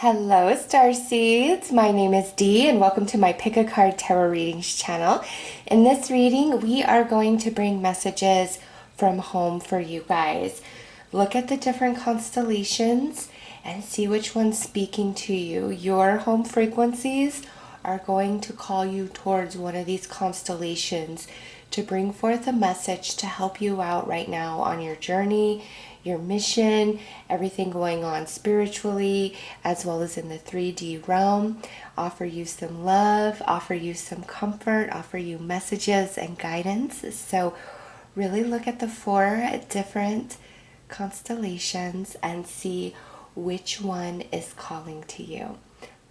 Hello, Starseeds. My name is Dee, and welcome to my Pick a Card Tarot Readings channel. In this reading, we are going to bring messages from home for you guys. Look at the different constellations and see which one's speaking to you. Your home frequencies are going to call you towards one of these constellations to bring forth a message to help you out right now on your journey, your mission, everything going on spiritually, as well as in the 3D realm. Offer you some love, offer you some comfort, offer you messages and guidance. So really look at the 4 different constellations and see which one is calling to you.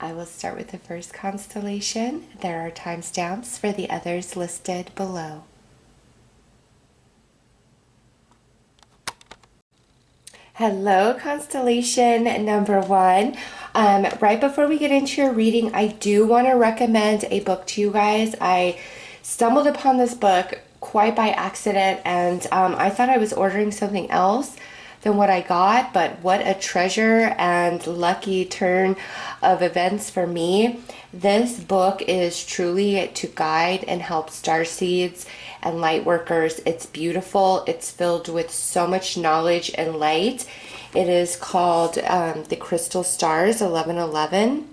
I will start with the first constellation. There are timestamps for the others listed below. Hello, Constellation Number One. Right before we get into your reading, I do want to recommend a book to you guys. I stumbled upon this book quite by accident, and I thought I was ordering something else than what I got, but what a treasure and lucky turn of events for me. This book is truly to guide and help starseeds and light workers. It's beautiful. It's filled with so much knowledge and light. It is called The Crystal Stars 1111,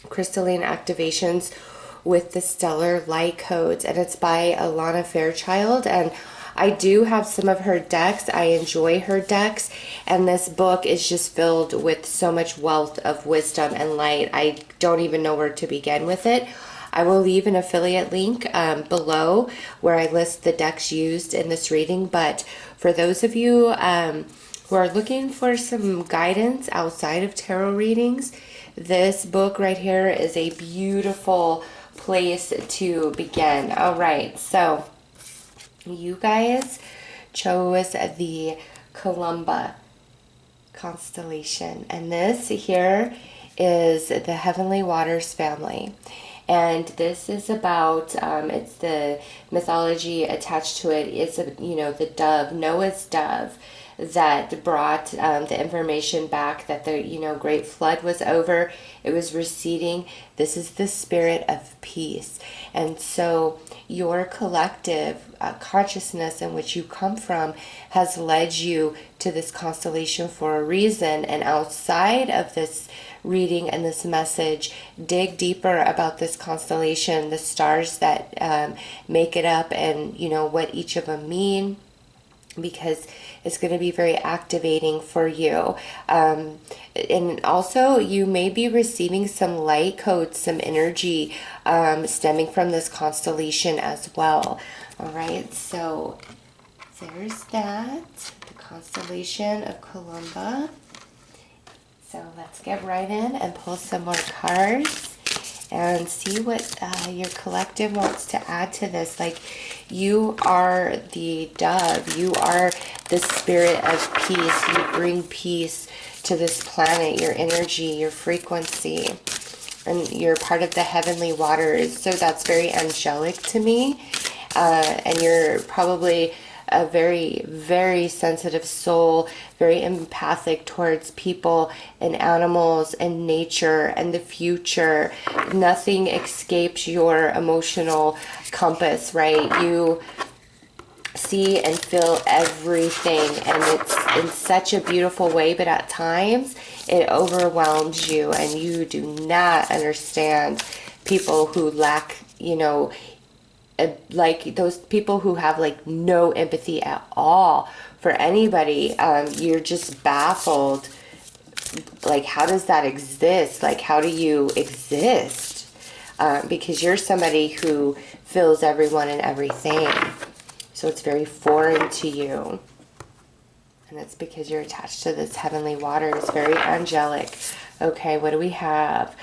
Crystalline Activations with the Stellar Light Codes, and it's by Alana Fairchild. And I do have some of her decks. I enjoy her decks, and this book is just filled with so much wealth of wisdom and light. I don't even know where to begin with it. I will leave an affiliate link below where I list the decks used in this reading, but for those of you who are looking for some guidance outside of tarot readings, this book right here is a beautiful place to begin. All right, so you guys chose the Columba Constellation, and this here is the Heavenly Waters family. And this is about, it's the mythology attached to it. It's, the dove, Noah's dove, that brought the information back that the, great flood was over. It was receding. This is the spirit of peace. And so your collective consciousness in which you come from has led you to this constellation for a reason. And outside of this reading and this message, dig deeper about this constellation, the stars that make it up, and what each of them mean, because it's going to be very activating for you. And also you may be receiving some light codes, some energy stemming from this constellation as well. All right, so there's that, the constellation of Columba. So let's get right in and pull some more cards and see what your collective wants to add to this. Like, you are the dove. You are the spirit of peace. You bring peace to this planet, your energy, your frequency. And you're part of the heavenly waters. So that's very angelic to me. And you're probably a very, very sensitive soul, very empathic towards people and animals and nature and the future. Nothing escapes your emotional compass, right? You see and feel everything, and it's in such a beautiful way, but at times it overwhelms you, and you do not understand people who lack, like those people who have like no empathy at all for anybody. You're just baffled. Like, how does that exist? Like, how do you exist? Because you're somebody who feels everyone and everything. So it's very foreign to you. And it's because you're attached to this heavenly water. It's very angelic. Okay, what do we have?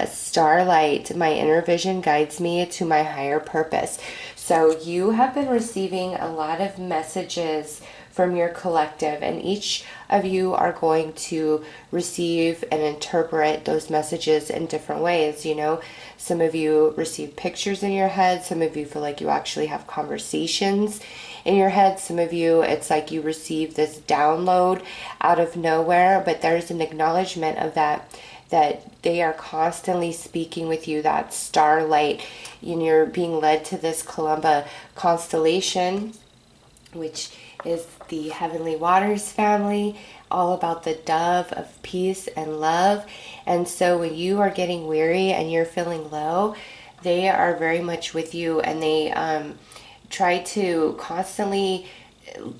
Starlight, my inner vision guides me to my higher purpose. So you have been receiving a lot of messages from your collective, and each of you are going to receive and interpret those messages in different ways. You know, some of you receive pictures in your head, some of you feel like you actually have conversations in your head, some of you it's like you receive this download out of nowhere, but there's an acknowledgement of that they are constantly speaking with you, that starlight, and you're being led to this Columba Constellation, which is the Heavenly Waters family, all about the dove of peace and love. And so when you are getting weary and you're feeling low, they are very much with you, and they try to constantly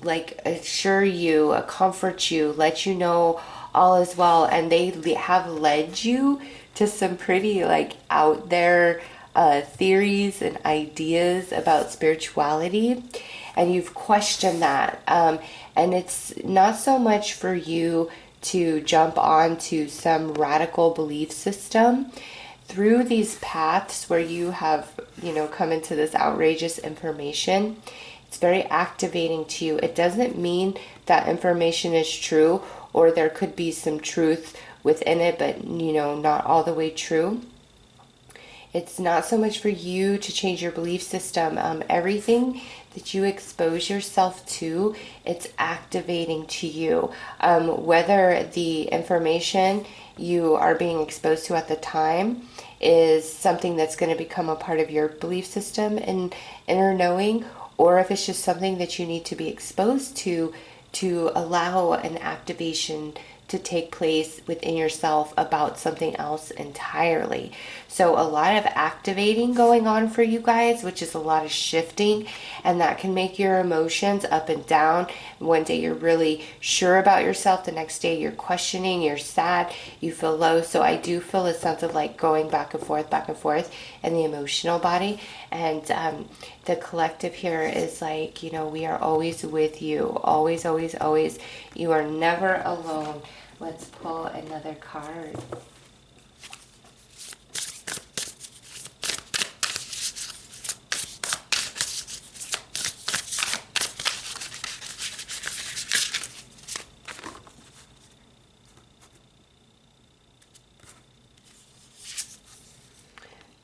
like assure you, comfort you, let you know all is well. And they have led you to some pretty like out there theories and ideas about spirituality, and you've questioned that, and it's not so much for you to jump onto some radical belief system through these paths where you have, you know, come into this outrageous information. It's very activating to you. It doesn't mean that information is true, or there could be some truth within it, but, you know, not all the way true. It's not so much for you to change your belief system. Everything that you expose yourself to, it's activating to you. Whether the information you are being exposed to at the time is something that's going to become a part of your belief system and inner knowing, or if it's just something that you need to be exposed to allow an activation to take place within yourself about something else entirely. So a lot of activating going on for you guys, which is a lot of shifting, and that can make your emotions up and down. One day you're really sure about yourself, the next day you're questioning, you're sad, you feel low. So I do feel a sense of like going back and forth in the emotional body. And the collective here is like, you know, we are always with you, always, always, always. You are never alone. Let's pull another card.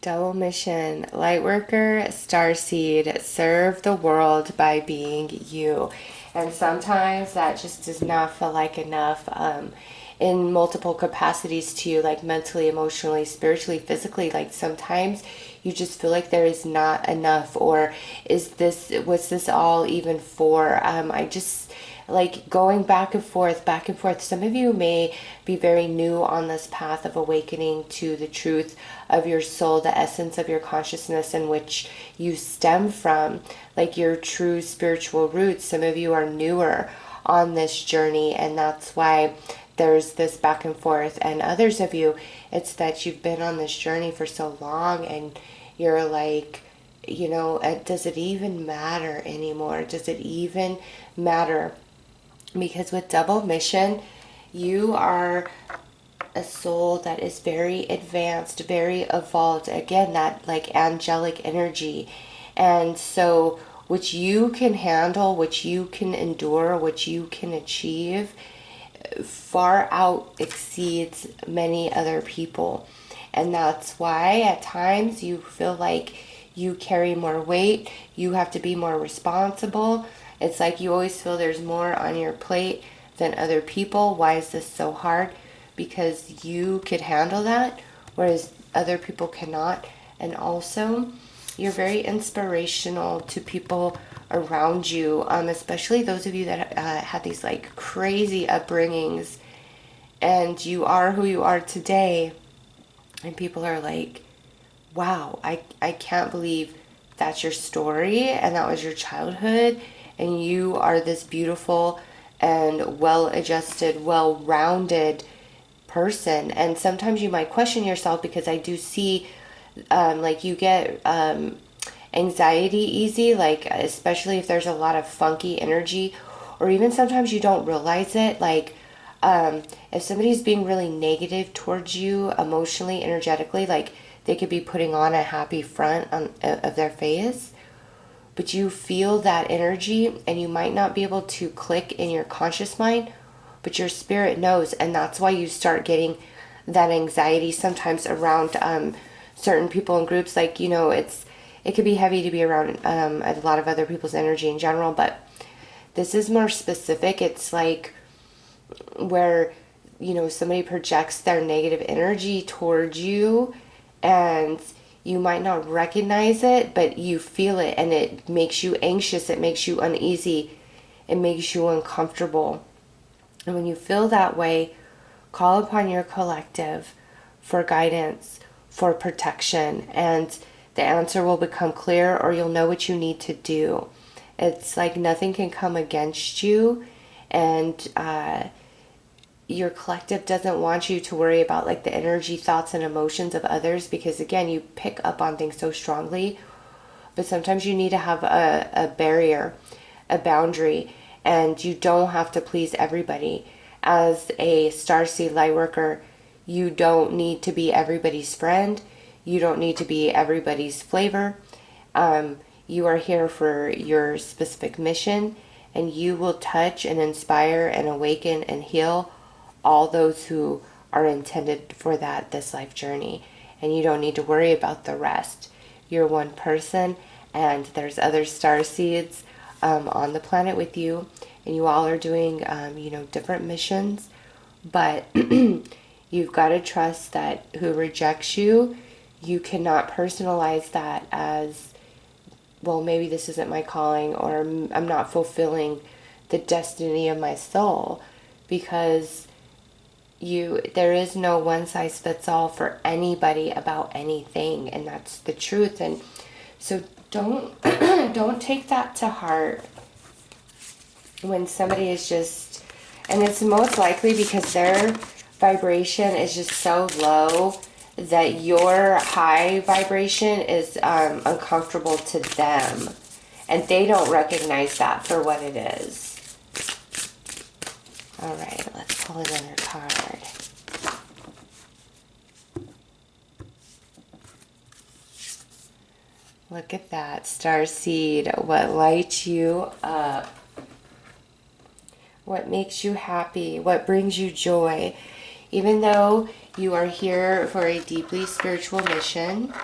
Double mission, Lightworker, Starseed, serve the world by being you. And sometimes that just does not feel like enough in multiple capacities to you, like mentally, emotionally, spiritually, physically. Like sometimes you just feel like there is not enough, or what's this all even for? I just like going back and forth, back and forth. Some of you may be very new on this path of awakening to the truth of your soul, the essence of your consciousness in which you stem from, like your true spiritual roots. Some of you are newer on this journey, and that's why there's this back and forth. And others of you, it's that you've been on this journey for so long, and you're like, you know, does it even matter anymore? Does it even matter? Because with double mission, you are a soul that is very advanced, very evolved. Again, that like angelic energy. And so which you can handle, which you can endure, which you can achieve, far out exceeds many other people. And that's why at times you feel like you carry more weight, you have to be more responsible. It's like you always feel there's more on your plate than other people. Why is this so hard? Because you could handle that, whereas other people cannot. And also, you're very inspirational to people around you, especially those of you that had these like crazy upbringings, and you are who you are today. And people are like, wow, I can't believe that's your story and that was your childhood. And you are this beautiful and well-adjusted, well-rounded person. And sometimes you might question yourself, because I do see like you get anxiety easy, like especially if there's a lot of funky energy, or even sometimes you don't realize it. Like if somebody's being really negative towards you emotionally, energetically, like they could be putting on a happy front of their face, but you feel that energy, and you might not be able to click in your conscious mind, but your spirit knows. And that's why you start getting that anxiety sometimes around certain people and groups. Like, you know, it could be heavy to be around a lot of other people's energy in general, but this is more specific. It's like where, you know, somebody projects their negative energy towards you, and you might not recognize it, but you feel it, and it makes you anxious, it makes you uneasy, it makes you uncomfortable. And when you feel that way, call upon your collective for guidance, for protection, and the answer will become clear, or you'll know what you need to do. It's like nothing can come against you, and your collective doesn't want you to worry about like the energy, thoughts, and emotions of others, because again, you pick up on things so strongly. But sometimes you need to have a barrier, a boundary, and you don't have to please everybody. As a starseed light worker, you don't need to be everybody's friend. You don't need to be everybody's flavor. You are here for your specific mission, and you will touch and inspire and awaken and heal all those who are intended for this life journey. And you don't need to worry about the rest. You're one person, and there's other starseeds on the planet with you, and you all are doing you know, different missions. But you've got to trust that who rejects you, you cannot personalize that as, well, maybe this isn't my calling, or I'm not fulfilling the destiny of my soul, because there is no one size fits all for anybody about anything, and that's the truth. And so don't don't take that to heart when somebody is just, and it's most likely because their vibration is just so low that your high vibration is uncomfortable to them, and they don't recognize that for what it is. All right, let's pull another card. Look at that, Starseed. What lights you up? What makes you happy? What brings you joy? Even though you are here for a deeply spiritual mission,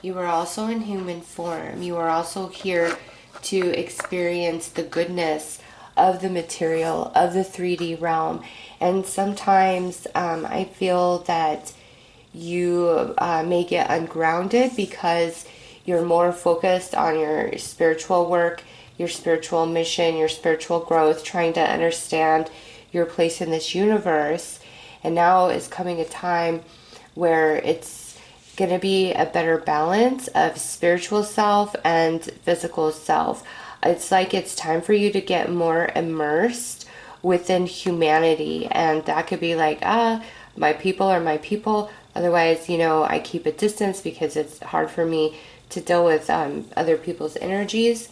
you are also in human form. You are also here to experience the goodness of the material, of the 3D realm. And sometimes I feel that you may get ungrounded because you're more focused on your spiritual work, your spiritual mission, your spiritual growth, trying to understand your place in this universe. And now is coming a time where it's going to be a better balance of spiritual self and physical self. It's like it's time for you to get more immersed within humanity, and that could be like, my people are my people. Otherwise, you know, I keep a distance because it's hard for me to deal with other people's energies.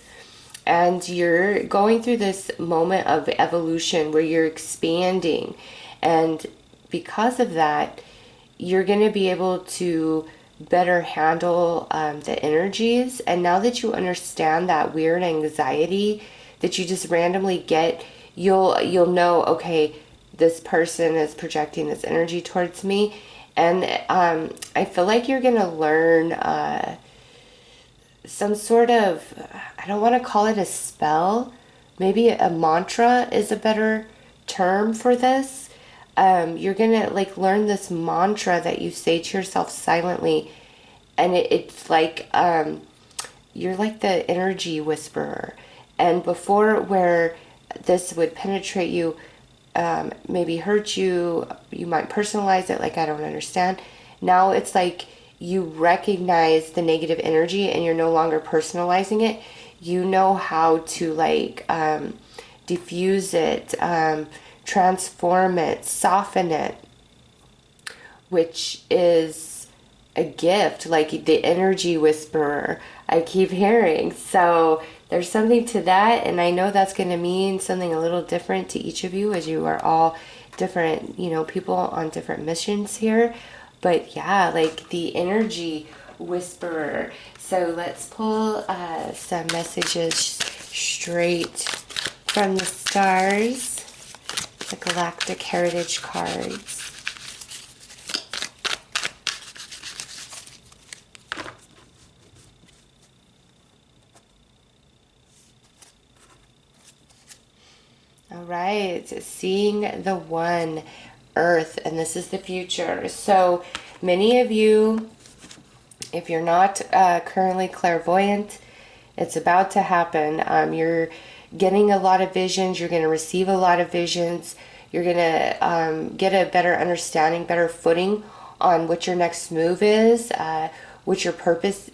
And you're going through this moment of evolution where you're expanding, and because of that, you're going to be able to better handle the energies. And now that you understand that weird anxiety that you just randomly get, you'll know, okay, this person is projecting this energy towards me. And I feel like you're going to learn some sort of, I don't want to call it a spell, maybe a mantra is a better term for this. You're gonna like learn this mantra that you say to yourself silently, and it's like you're like the energy whisperer. And before, where this would penetrate you, maybe hurt you, you might personalize it like, I don't understand. Now it's like you recognize the negative energy and you're no longer personalizing it. You know how to like diffuse it, transform it, soften it, which is a gift, like the energy whisperer I keep hearing. So there's something to that, and I know that's going to mean something a little different to each of you, as you are all different, you know, people on different missions here. But yeah, like the energy whisperer. So let's pull some messages straight from the stars, the Galactic Heritage cards. All right, seeing the one, Earth, and this is the future. So many of you, if you're not currently clairvoyant, it's about to happen. You're getting a lot of visions. You're going to receive a lot of visions. You're going to get a better understanding, better footing on what your next move is, what your purpose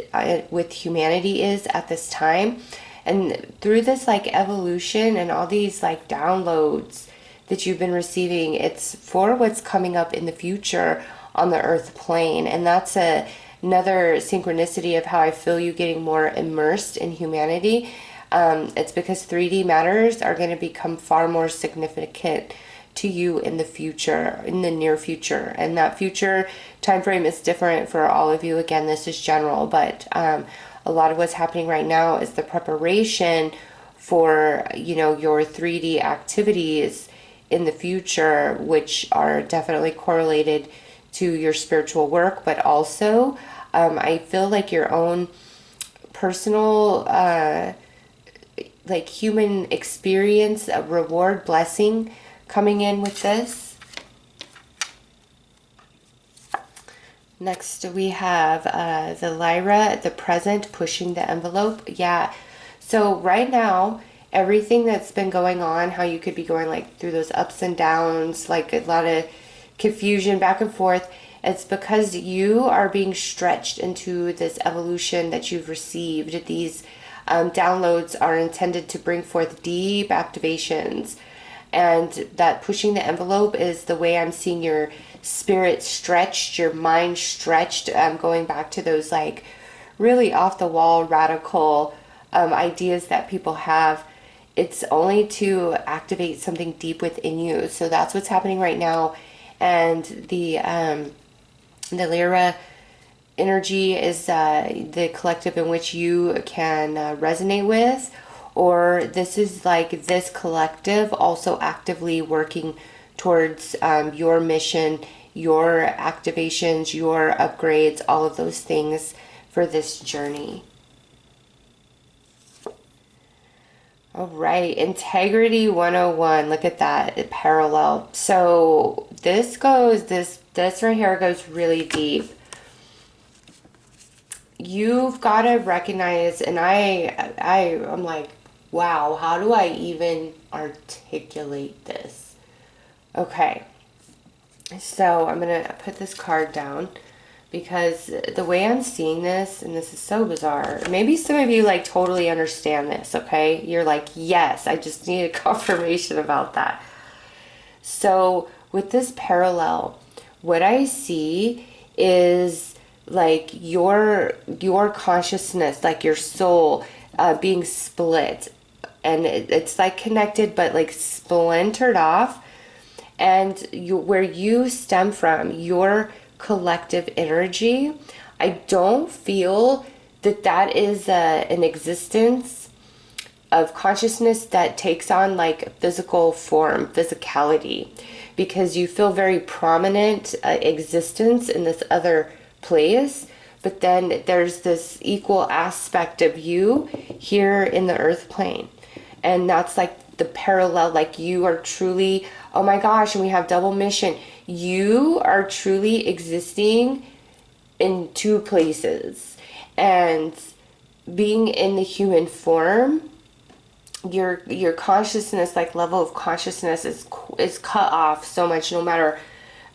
with humanity is at this time. And through this like evolution and all these like downloads that you've been receiving, it's for what's coming up in the future on the earth plane. And that's another synchronicity of how I feel you getting more immersed in humanity. It's because 3D matters are going to become far more significant to you in the future, in the near future. And that future time frame is different for all of you. Again, this is general, but a lot of what's happening right now is the preparation for, you know, your 3D activities in the future, which are definitely correlated to your spiritual work, but also I feel like your own personal like human experience, a reward, blessing coming in with this. Next we have the Lyra, the present, pushing the envelope. Yeah, so right now everything that's been going on, how you could be going like through those ups and downs, like a lot of confusion back and forth, it's because you are being stretched into this evolution that you've received. These downloads are intended to bring forth deep activations, and that pushing the envelope is the way I'm seeing your spirit stretched, your mind stretched, going back to those like really off the wall radical ideas that people have. It's only to activate something deep within you. So that's what's happening right now. And the Lyra energy is the collective in which you can resonate with, or this is like this collective also actively working towards your mission, your activations, your upgrades, all of those things for this journey. All right, Integrity 101. Look at that, parallel. So this goes, this right here goes really deep. You've got to recognize, and I'm like, wow, how do I even articulate this? Okay, so I'm going to put this card down, because the way I'm seeing this, and this is so bizarre, maybe some of you like totally understand this, okay? You're like, yes, I just need a confirmation about that. So with this parallel, what I see is like your consciousness, like your soul being split, and it's like connected but like splintered off, and where you stem from, your collective energy, I don't feel that that is an existence of consciousness that takes on like physical form, physicality, because you feel very prominent existence in this other place, but then there's this equal aspect of you here in the earth plane, and that's like the parallel, like you are truly, oh my gosh, and we have double mission. You are truly existing in two places, and being in the human form, your consciousness, like level of consciousness is cut off so much, no matter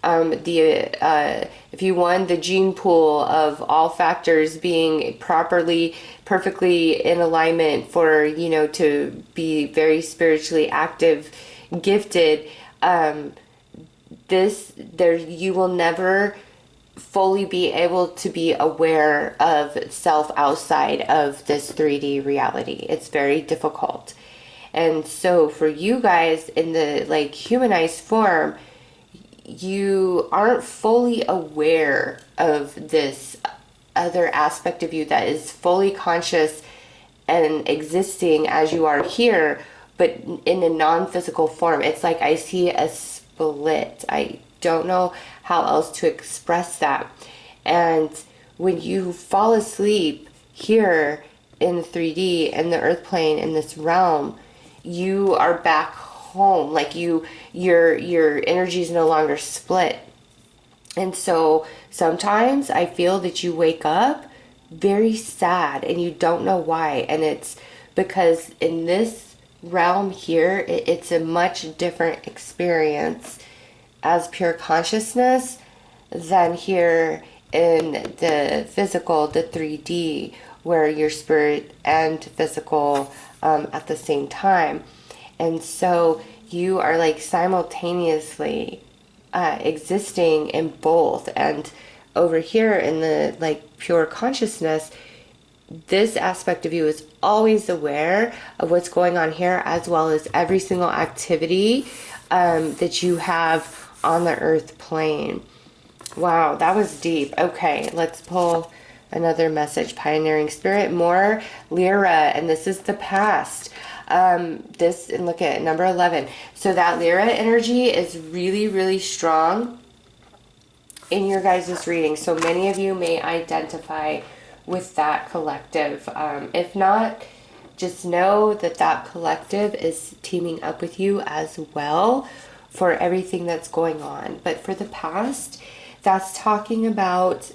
if you won the gene pool of all factors being perfectly in alignment for, you know, to be very spiritually active, gifted, you will never fully be able to be aware of self outside of this 3D reality. It's very difficult. And so for you guys in the like humanized form, you aren't fully aware of this other aspect of you that is fully conscious and existing as you are here, but in a non-physical form. It's like I see a split. I don't know how else to express that. And when you fall asleep here in 3D, in the earth plane, in this realm, you are back home. Like your energy is no longer split. And so sometimes I feel that you wake up very sad and you don't know why. And it's because in this realm here, it's a much different experience as pure consciousness than here in the physical, the 3D, where your spirit and physical at the same time. And so you are like simultaneously existing in both. And over here in the like pure consciousness, this aspect of you is always aware of what's going on here, as well as every single activity that you have on the earth plane. Wow, that was deep. Okay, let's pull another message. Pioneering Spirit, more Lyra, and this is the past. This, and look at number 11. So that Lyra energy is really, really strong in your guys' reading. So many of you may identify with that collective. If not, just know that that collective is teaming up with you as well for everything that's going on. But for the past, that's talking about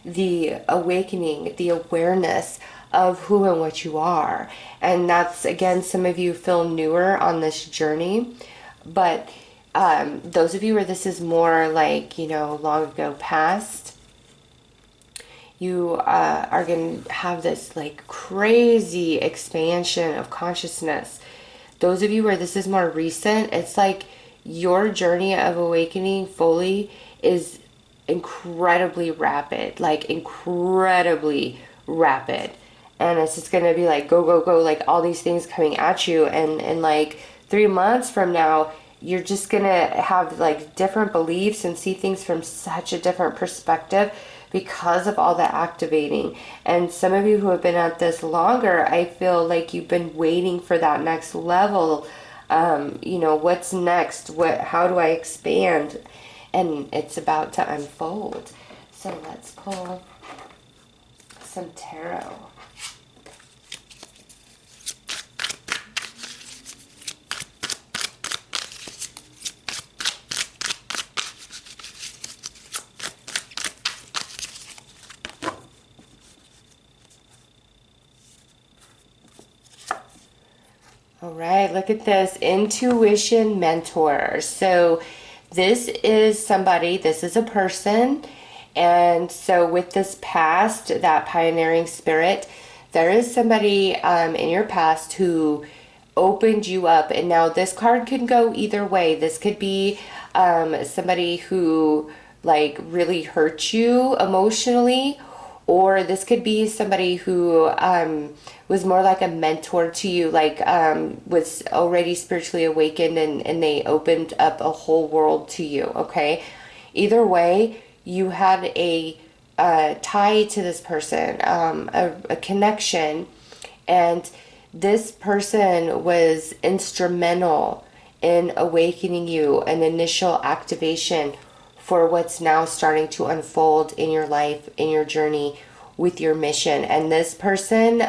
the awakening, the awareness of who and what you are. And that's, again, some of you feel newer on this journey. But those of you where this is more like, you know, long ago past, you are going to have this like crazy expansion of consciousness. Those of you where this is more recent, it's like your journey of awakening fully is incredibly rapid, like incredibly rapid. And it's just going to be like go, go, go, like all these things coming at you. And like 3 months from now, you're just going to have like different beliefs and see things from such a different perspective because of all the activating. And some of you who have been at this longer, I feel like you've been waiting for that next level. You know, what's next? How do I expand? And it's about to unfold. So let's pull some tarot. All right, look at this. Intuition mentor. So this is somebody, this is a person. And so with this past, that pioneering spirit, there is somebody in your past who opened you up. And now this card can go either way. This could be somebody who like really hurt you emotionally, or this could be somebody who was more like a mentor to you, like was already spiritually awakened and they opened up a whole world to you, okay? Either way, you had a tie to this person, a connection, and this person was instrumental in awakening you, an initial activation for what's now starting to unfold in your life, in your journey with your mission. And this person,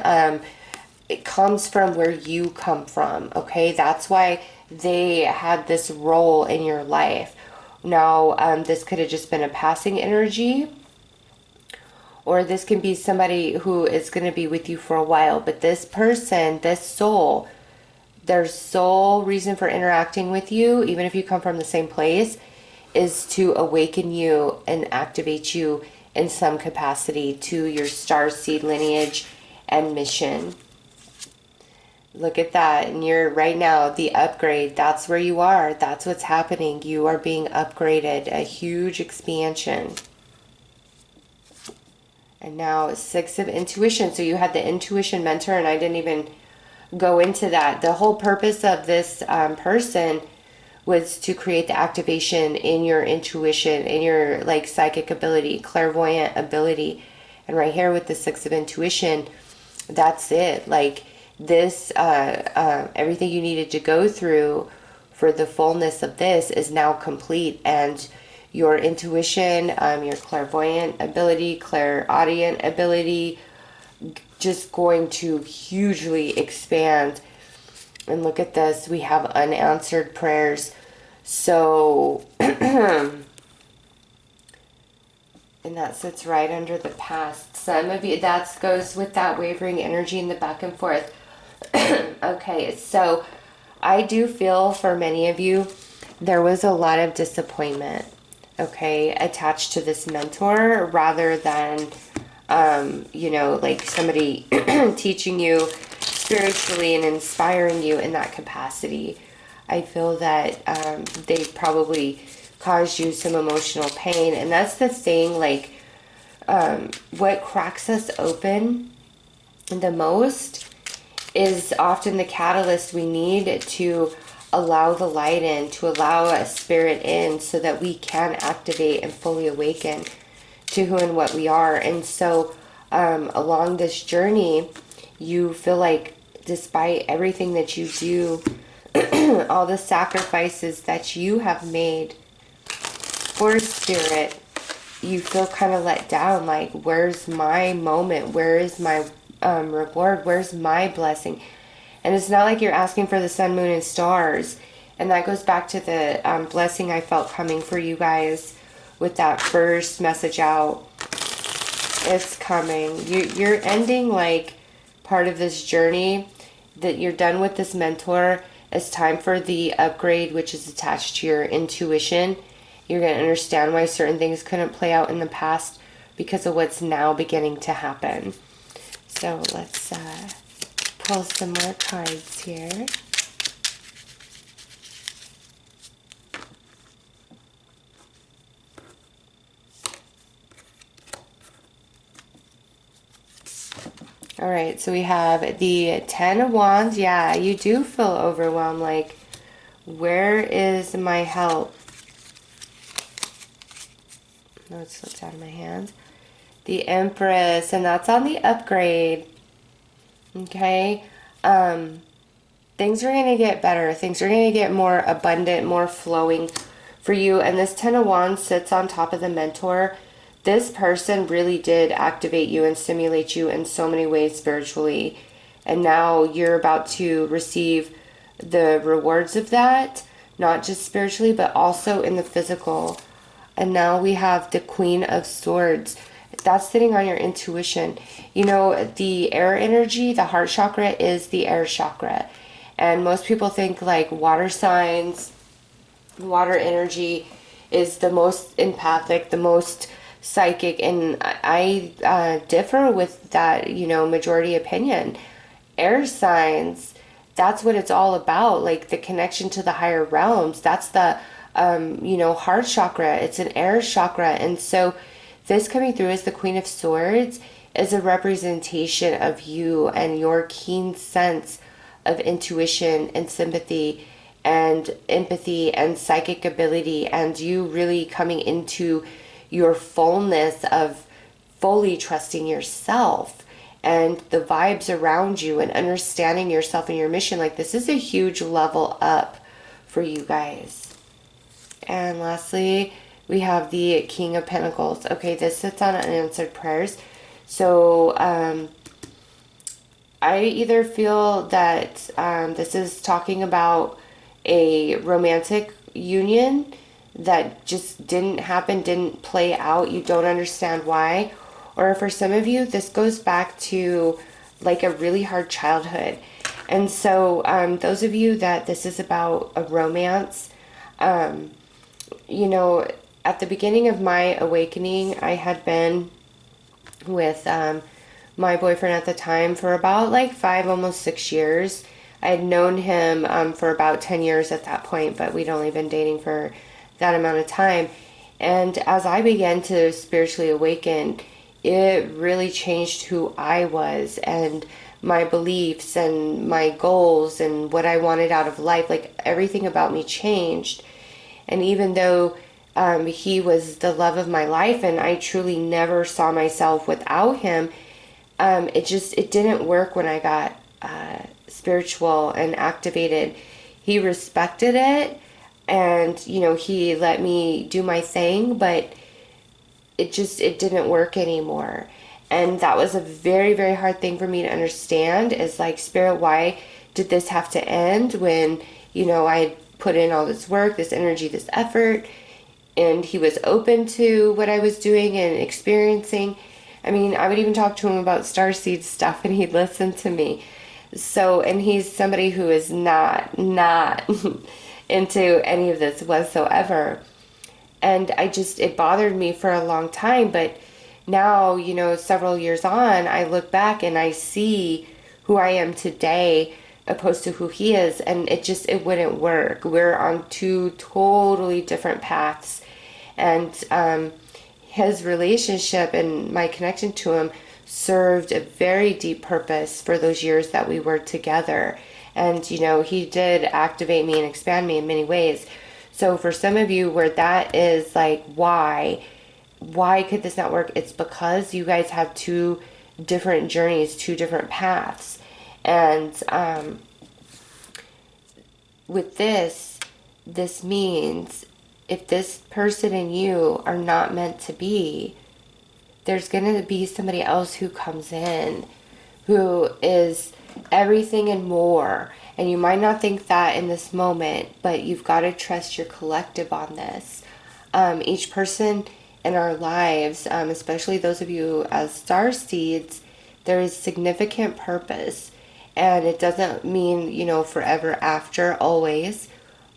it comes from where you come from, okay? That's why they had this role in your life. Now, this could have just been a passing energy, or this can be somebody who is going to be with you for a while. But this person, this soul, their sole reason for interacting with you, even if you come from the same place, is to awaken you and activate you in some capacity to your starseed lineage and mission. Look at that. And you're right now, the upgrade, that's where you are. That's what's happening. You are being upgraded, a huge expansion. And now 6 of intuition. So you had the intuition mentor, and I didn't even go into that. The whole purpose of this person was to create the activation in your intuition, in your like psychic ability, clairvoyant ability. And right here with the Six of Intuition, that's it. Like this, everything you needed to go through for the fullness of this is now complete, and your intuition, your clairvoyant ability, clairaudient ability, just going to hugely expand. And look at this, we have unanswered prayers. So, and that sits right under the past. Some of you, that goes with that wavering energy in the back and forth. Okay, so I do feel for many of you, there was a lot of disappointment, okay, attached to this mentor, rather than, you know, like somebody teaching you spiritually and inspiring you in that capacity. I feel that they probably caused you some emotional pain. And that's the thing, like, what cracks us open the most is often the catalyst we need to allow the light in, to allow a spirit in, so that we can activate and fully awaken to who and what we are. And so along this journey, you feel like despite everything that you do, all the sacrifices that you have made for spirit, you feel kind of let down. Like, where's my moment? Where is my reward? Where's my blessing? And it's not like you're asking for the sun, moon, and stars. And that goes back to the blessing I felt coming for you guys with that first message out. It's coming. You're ending like part of this journey, that you're done with this mentor. It's time for the upgrade, which is attached to your intuition. You're going to understand why certain things couldn't play out in the past because of what's now beginning to happen. So let's pull some more cards here. All right, so we have the Ten of Wands. Yeah, you do feel overwhelmed. Like, where is my help? No, it slipped out of my hands. The Empress, and that's on the upgrade. Okay, things are going to get better. Things are going to get more abundant, more flowing for you. And this Ten of Wands sits on top of the mentor. This person really did activate you and stimulate you in so many ways spiritually. And now you're about to receive the rewards of that, not just spiritually, but also in the physical. And now we have the Queen of Swords. That's sitting on your intuition. You know, the air energy, the heart chakra, is the air chakra. And most people think like water signs, water energy is the most empathic, the most psychic. And I differ with that, you know, majority opinion. Air signs, that's what it's all about. Like the connection to the higher realms. That's the, you know, heart chakra. It's an air chakra. And so this coming through as the Queen of Swords is a representation of you and your keen sense of intuition and sympathy and empathy and psychic ability, and you really coming into your fullness of fully trusting yourself and the vibes around you and understanding yourself and your mission. Like, this is a huge level up for you guys. And lastly, we have the King of Pentacles. Okay, this sits on unanswered prayers. So, I either feel that this is talking about a romantic union that just didn't happen, didn't play out. You don't understand why. Or for some of you, this goes back to like a really hard childhood. And so those of you that this is about a romance, you know, at the beginning of my awakening, I had been with my boyfriend at the time for about like 5, almost 6 years. I had known him for about 10 years at that point, but we'd only been dating for that amount of time. And as I began to spiritually awaken, it really changed who I was and my beliefs and my goals and what I wanted out of life. Like, everything about me changed. And even though He was the love of my life, and I truly never saw myself without him. It didn't work when I got spiritual and activated. He respected it, and he let me do my thing, but it didn't work anymore. And that was a very, very hard thing for me to understand, is like, Spirit, why did this have to end when I put in all this work, this energy, this effort, and he was open to what I was doing and experiencing. I mean, I would even talk to him about Starseeds stuff, and he'd listen to me. So, and he's somebody who is not into any of this whatsoever. And it bothered me for a long time. But now, several years on, I look back and I see who I am today opposed to who he is. And it wouldn't work. We're on two totally different paths. And his relationship and my connection to him served a very deep purpose for those years that we were together. And, he did activate me and expand me in many ways. So for some of you where that is like, why could this not work? It's because you guys have two different journeys, two different paths. And with this means if this person and you are not meant to be, there's going to be somebody else who comes in who is everything and more. And you might not think that in this moment, but you've got to trust your collective on this. Each person in our lives, especially those of you as starseeds, there is significant purpose. And it doesn't mean, forever after, always.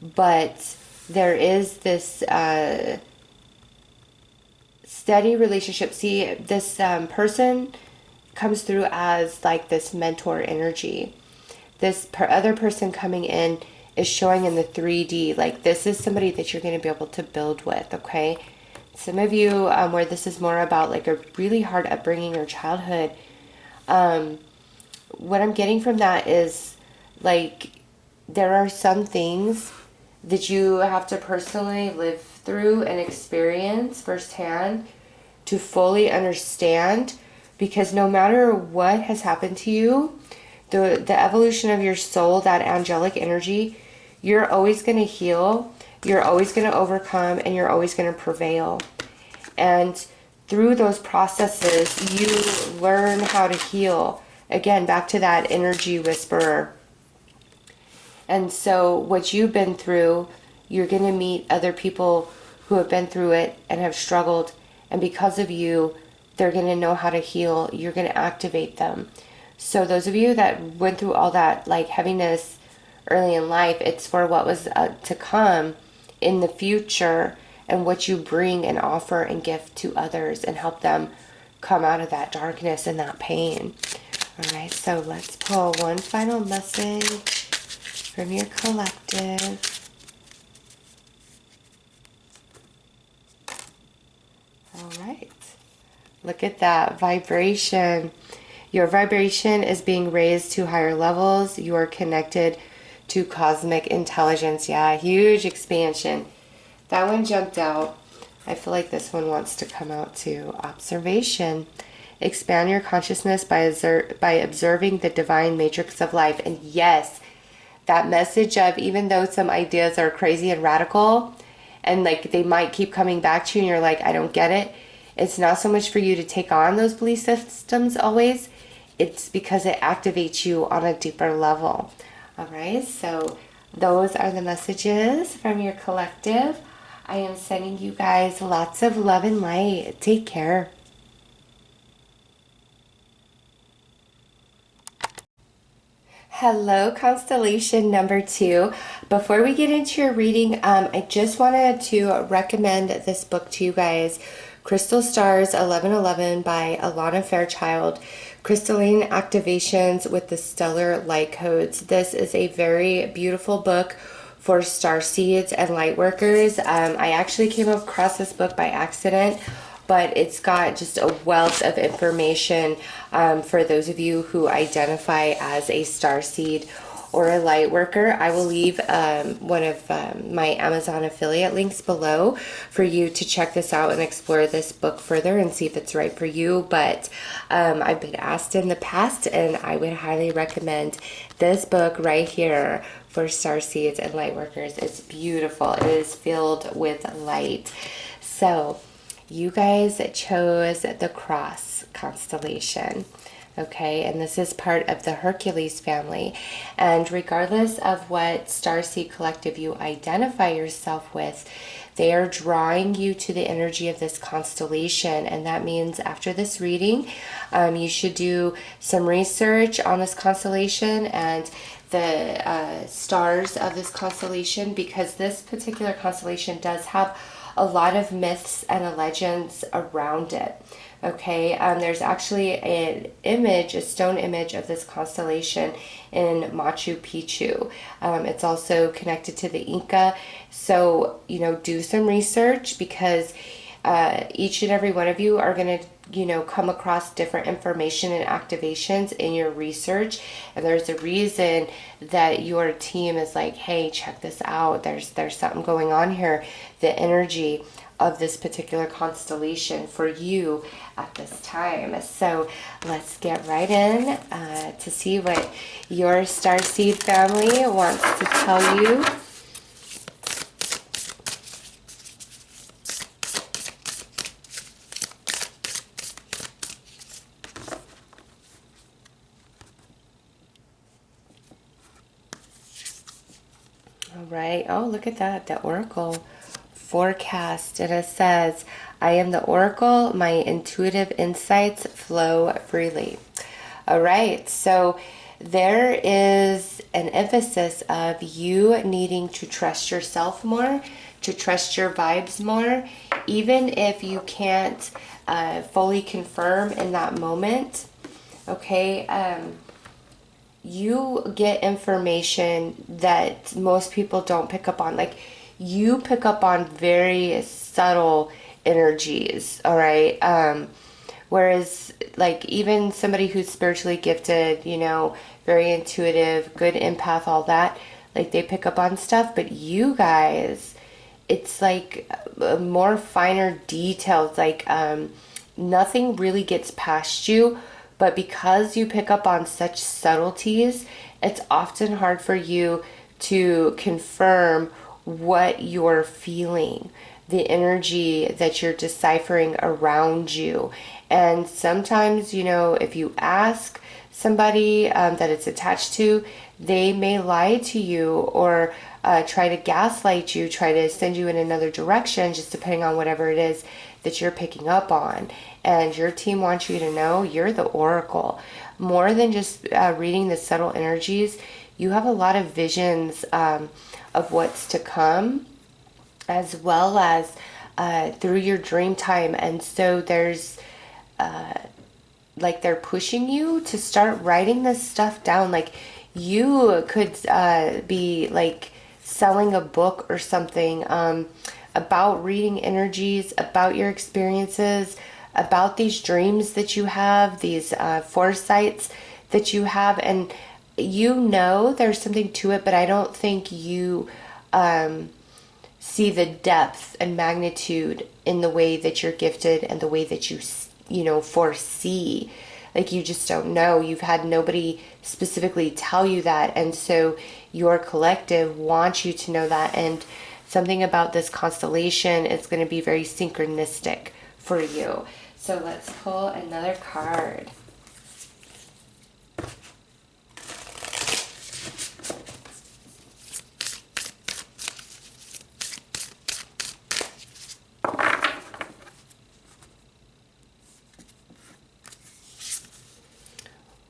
But there is this steady relationship. See, this person comes through as like this mentor energy. This other person coming in is showing in the 3D. Like, this is somebody that you're going to be able to build with, okay? Some of you, where this is more about like a really hard upbringing or childhood, what I'm getting from that is like there are some things that you have to personally live through and experience firsthand to fully understand, because no matter what has happened to you, the evolution of your soul, that angelic energy, you're always going to heal, you're always going to overcome, and you're always going to prevail. And through those processes, you learn how to heal. Again, back to that energy whisperer. And so what you've been through, you're going to meet other people who have been through it and have struggled. And because of you, they're going to know how to heal. You're going to activate them. So those of you that went through all that like heaviness early in life, it's for what was to come in the future, and what you bring and offer and gift to others and help them come out of that darkness and that pain. All right, so let's pull one final message from your collective. All right, look at that vibration. Your vibration is being raised to higher levels. You are connected to cosmic intelligence. Yeah, huge expansion. That one jumped out. I feel like this one wants to come out too. Observation. Expand your consciousness by observing the divine matrix of life. And yes, that message of, even though some ideas are crazy and radical, and like they might keep coming back to you and you're like, I don't get it. It's not so much for you to take on those belief systems always. It's because it activates you on a deeper level. All right, so those are the messages from your collective. I am sending you guys lots of love and light. Take care. Hello, Constellation number 2. Before we get into your reading, I just wanted to recommend this book to you guys, Crystal Stars 1111 by Alana Fairchild, Crystalline Activations with the Stellar Light Codes. This is a very beautiful book for starseeds and light workers. I actually came across this book by accident, but it's got just a wealth of information for those of you who identify as a starseed or a light worker, I will leave one of my Amazon affiliate links below for you to check this out and explore this book further and see if it's right for you. But I've been asked in the past, and I would highly recommend this book right here for Starseeds and light workers. It's beautiful. It is filled with light. So you guys chose the Cross constellation. Okay, and this is part of the Hercules family. And regardless of what Starseed Collective you identify yourself with, they are drawing you to the energy of this constellation. And that means after this reading, you should do some research on this constellation and the stars of this constellation, because this particular constellation does have a lot of myths and legends around it. Okay, there's actually an image, a stone image of this constellation in Machu Picchu. It's also connected to the Inca. So, you know, do some research, because each and every one of you are going to, you know, come across different information and activations in your research. And there's a reason that your team is like, hey, check this out. There's something going on here. The energy of this particular constellation for you at this time. So let's get right in to see what your Starseed family wants to tell you. All right. Oh, look at that. The Oracle forecast. And it says, I am the Oracle. My intuitive insights flow freely. All right. So there is an emphasis of you needing to trust yourself more, to trust your vibes more, even if you can't fully confirm in that moment. Okay. You get information that most people don't pick up on. Like, you pick up on very subtle energies, all right? Whereas, like, even somebody who's spiritually gifted, you know, very intuitive, good empath, all that, like, they pick up on stuff. But you guys, it's like more finer details. Like, nothing really gets past you. But because you pick up on such subtleties, it's often hard for you to confirm what you're feeling, the energy that you're deciphering around you. And sometimes, you know, if you ask somebody that it's attached to, they may lie to you or try to gaslight you, try to send you in another direction, just depending on whatever it is that you're picking up on. And your team wants you to know you're the Oracle. More than just reading the subtle energies, you have a lot of visions of what's to come, as well as through your dream time. And so there's like, they're pushing you to start writing this stuff down. Like, you could be like selling a book or something about reading energies, about your experiences, about these dreams that you have, these foresights that you have. And you know there's something to it, but I don't think you see the depth and magnitude in the way that you're gifted and the way that you know, foresee. Like, you just don't know. You've had nobody specifically tell you that. And so your collective wants you to know that. And something about this constellation is going to be very synchronistic for you. So let's pull another card.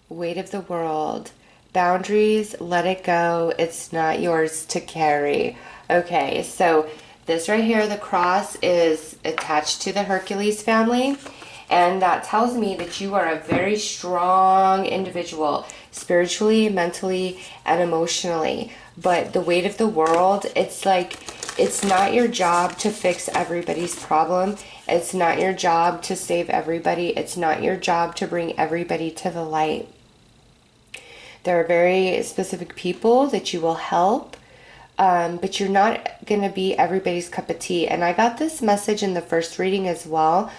Weight of the world. Boundaries, let it go. It's not yours to carry. Okay, so this right here, the cross, is attached to the Hercules family. And that tells me that you are a very strong individual, spiritually, mentally, and emotionally. But the weight of the world, it's like, it's not your job to fix everybody's problem. It's not your job to save everybody. It's not your job to bring everybody to the light. There are very specific people that you will help, but you're not going to be everybody's cup of tea. And I got this message in the first reading as well.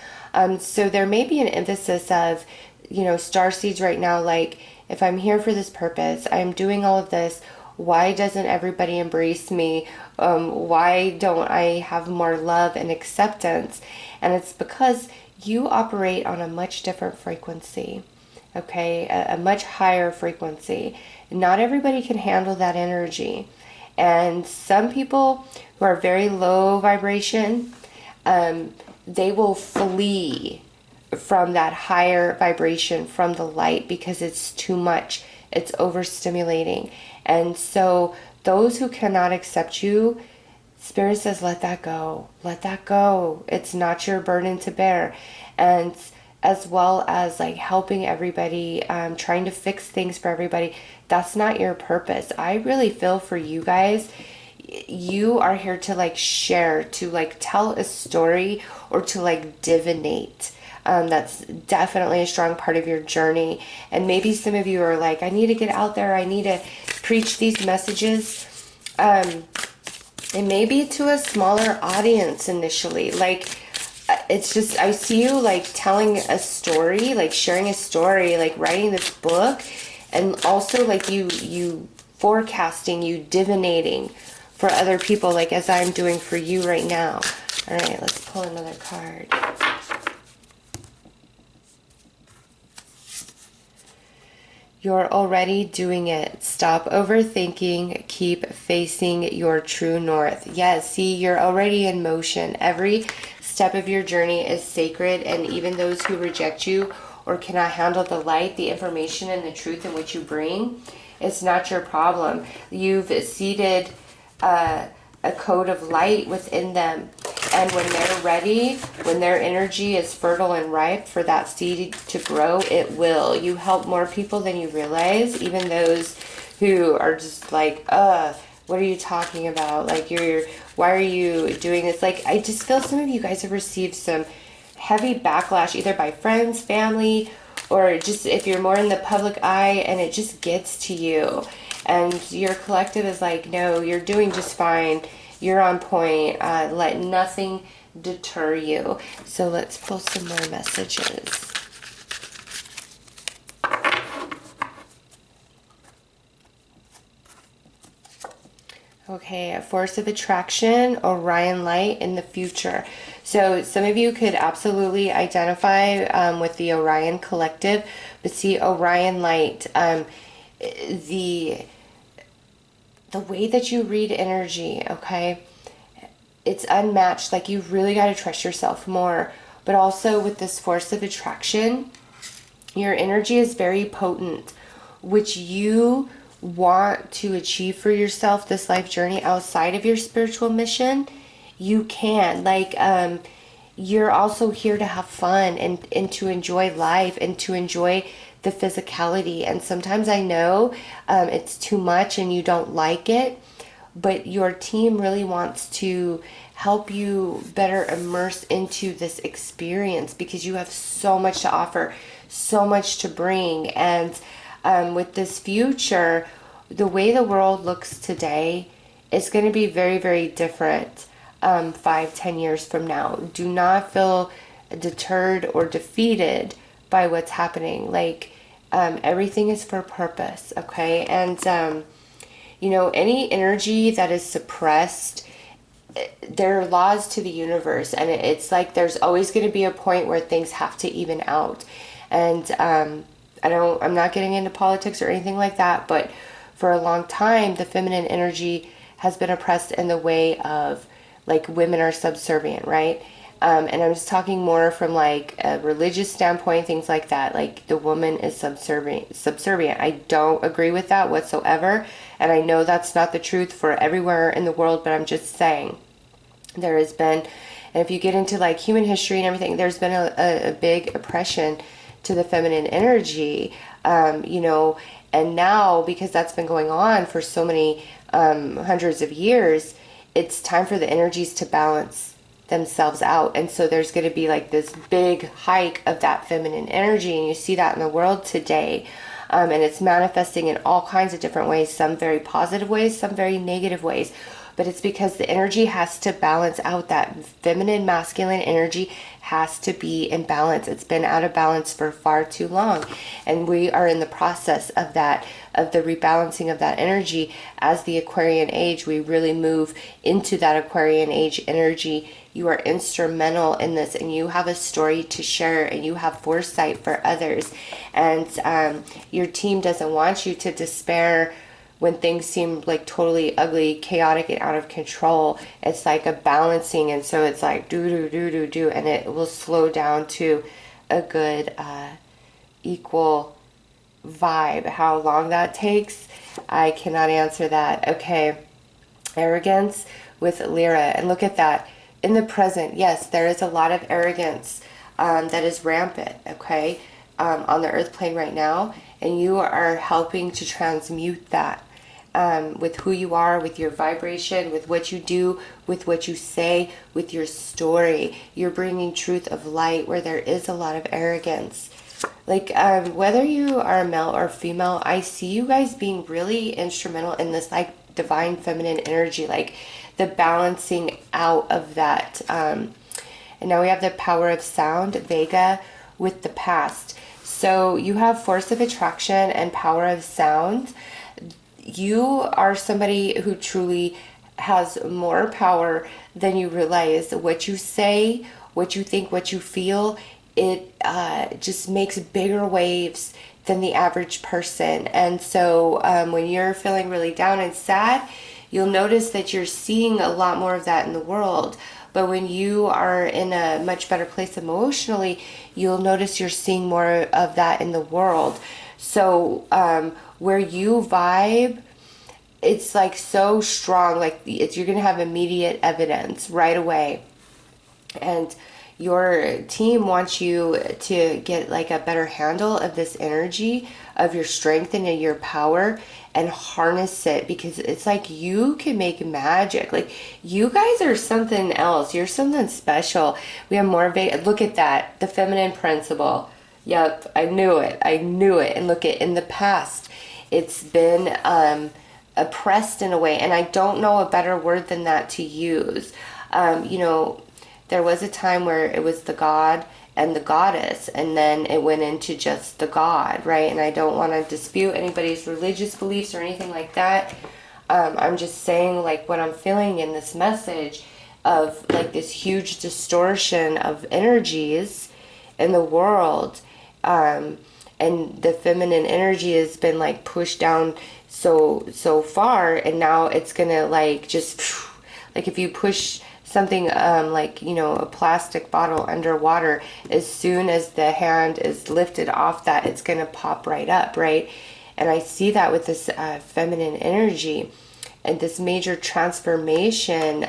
So there may be an emphasis of, you know, starseeds right now, like, if I'm here for this purpose, I'm doing all of this, why doesn't everybody embrace me? Why don't I have more love and acceptance? And it's because you operate on a much different frequency, okay? A much higher frequency. Not everybody can handle that energy. And some people who are very low vibration, they will flee from that higher vibration, from the light, because it's too much. It's overstimulating. And so those who cannot accept you, Spirit says, let that go. Let that go. It's not your burden to bear. And as well as like helping everybody, trying to fix things for everybody, that's not your purpose. I really feel for you guys. You are here to like share, to like tell a story, or to like divinate. That's definitely a strong part of your journey. And maybe some of you are like, I need to get out there. I need to preach these messages. And maybe to a smaller audience initially. Like, it's just, I see you like telling a story, like sharing a story, like writing this book. And also like you forecasting, you divinating for other people, like as I'm doing for you right now. All right, let's pull another card. You're already doing it. Stop overthinking. Keep facing your true north. Yes, see, you're already in motion. Every step of your journey is sacred, and even those who reject you or cannot handle the light, the information, and the truth in which you bring, it's not your problem. You've seeded a code of light within them. And when they're ready, when their energy is fertile and ripe for that seed to grow, it will. You help more people than you realize, even those who are just like, what are you talking about? Like, why are you doing this? Like, I just feel some of you guys have received some heavy backlash, either by friends, family, or just if you're more in the public eye, and it just gets to you. And your collective is like, no, you're doing just fine. You're on point. Let nothing deter you. So let's pull some more messages. Okay, a force of attraction, Orion light in the future. So some of you could absolutely identify with the Orion collective, but see, Orion light, the way that you read energy, okay, it's unmatched. Like, you really got to trust yourself more. But also with this force of attraction, your energy is very potent, which you want to achieve for yourself, this life journey outside of your spiritual mission. You can, like, you're also here to have fun and to enjoy life and to enjoy the physicality. And sometimes I know it's too much and you don't like it, but your team really wants to help you better immerse into this experience, because you have so much to offer, so much to bring. And with this future, the way the world looks today is going to be very, very different 5-10 years from now. Do not feel deterred or defeated by what's happening. Like, everything is for purpose, okay? And you know, any energy that is suppressed, there are laws to the universe, and it's like there's always going to be a point where things have to even out. And I'm not getting into politics or anything like that, but for a long time, the feminine energy has been oppressed in the way of, like, women are subservient, right? And I'm just talking more from like a religious standpoint, things like that. Like, the woman is subservient. I don't agree with that whatsoever. And I know that's not the truth for everywhere in the world, but I'm just saying there has been, and if you get into like human history and everything, there's been a big oppression to the feminine energy, you know, and now, because that's been going on for so many hundreds of years, it's time for the energies to balance themselves out. And so there's going to be like this big hike of that feminine energy, and you see that in the world today. and it's manifesting in all kinds of different ways, some very positive ways, some very negative ways. But it's because the energy has to balance out. That feminine masculine energy has to be in balance. It's been out of balance for far too long, and we are in the process of that, of the rebalancing of that energy. As the Aquarian age, we really move into that Aquarian age energy. You are instrumental in this, and you have a story to share, and you have foresight for others, and your team doesn't want you to despair when things seem like totally ugly, chaotic, and out of control. It's like a balancing, and so it's like do, and it will slow down to a good equal vibe. How long that takes, I cannot answer that. Okay, arrogance with Lyra, and look at that. In the present, yes, there is a lot of arrogance that is rampant, okay, on the earth plane right now, and you are helping to transmute that. With who you are, with your vibration, with what you do, with what you say, with your story. You're bringing truth of light where there is a lot of arrogance. Like, whether you are male or female, I see you guys being really instrumental in this, like, divine feminine energy, like the balancing out of that. And now we have the power of sound, Vega, with the past. So you have force of attraction and power of sound. You are somebody who truly has more power than you realize. What you say, what you think, what you feel, it just makes bigger waves than the average person. And so when you're feeling really down and sad, you'll notice that you're seeing a lot more of that in the world. But when you are in a much better place emotionally, you'll notice you're seeing more of that in the world. So where you vibe, it's like so strong, like you're going to have immediate evidence right away. And your team wants you to get like a better handle of this energy, of your strength and your power, and harness it, because it's like you can make magic. Like, you guys are something else. You're something special. We have more look at that, the feminine principle. Yep, I knew it. And look at, in the past, it's been oppressed in a way, and I don't know a better word than that to use. You know, there was a time where it was the god and the goddess, and then it went into just the god, right? And I don't want to dispute anybody's religious beliefs or anything like that. I'm just saying, like, what I'm feeling in this message of, like, this huge distortion of energies in the world, and the feminine energy has been, like, pushed down so far, and now it's gonna, like, just, like, if you push something like, you know, a plastic bottle underwater, as soon as the hand is lifted off that, it's gonna pop right up, right? And I see that with this feminine energy and this major transformation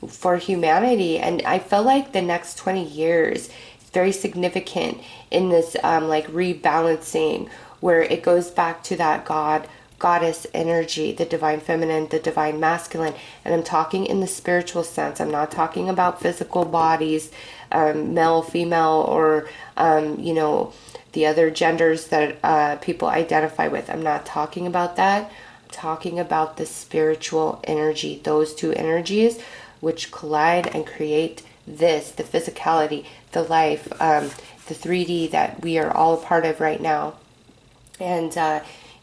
for humanity. And I feel like the next 20 years is very significant in this like rebalancing, where it goes back to that goddess energy, the divine feminine, the divine masculine. And I'm talking in the spiritual sense. I'm not talking about physical bodies, male, female, or you know, the other genders that people identify with. I'm not talking about that. I'm talking about the spiritual energy, those two energies which collide and create this, the physicality, the life, the 3D that we are all a part of right now. And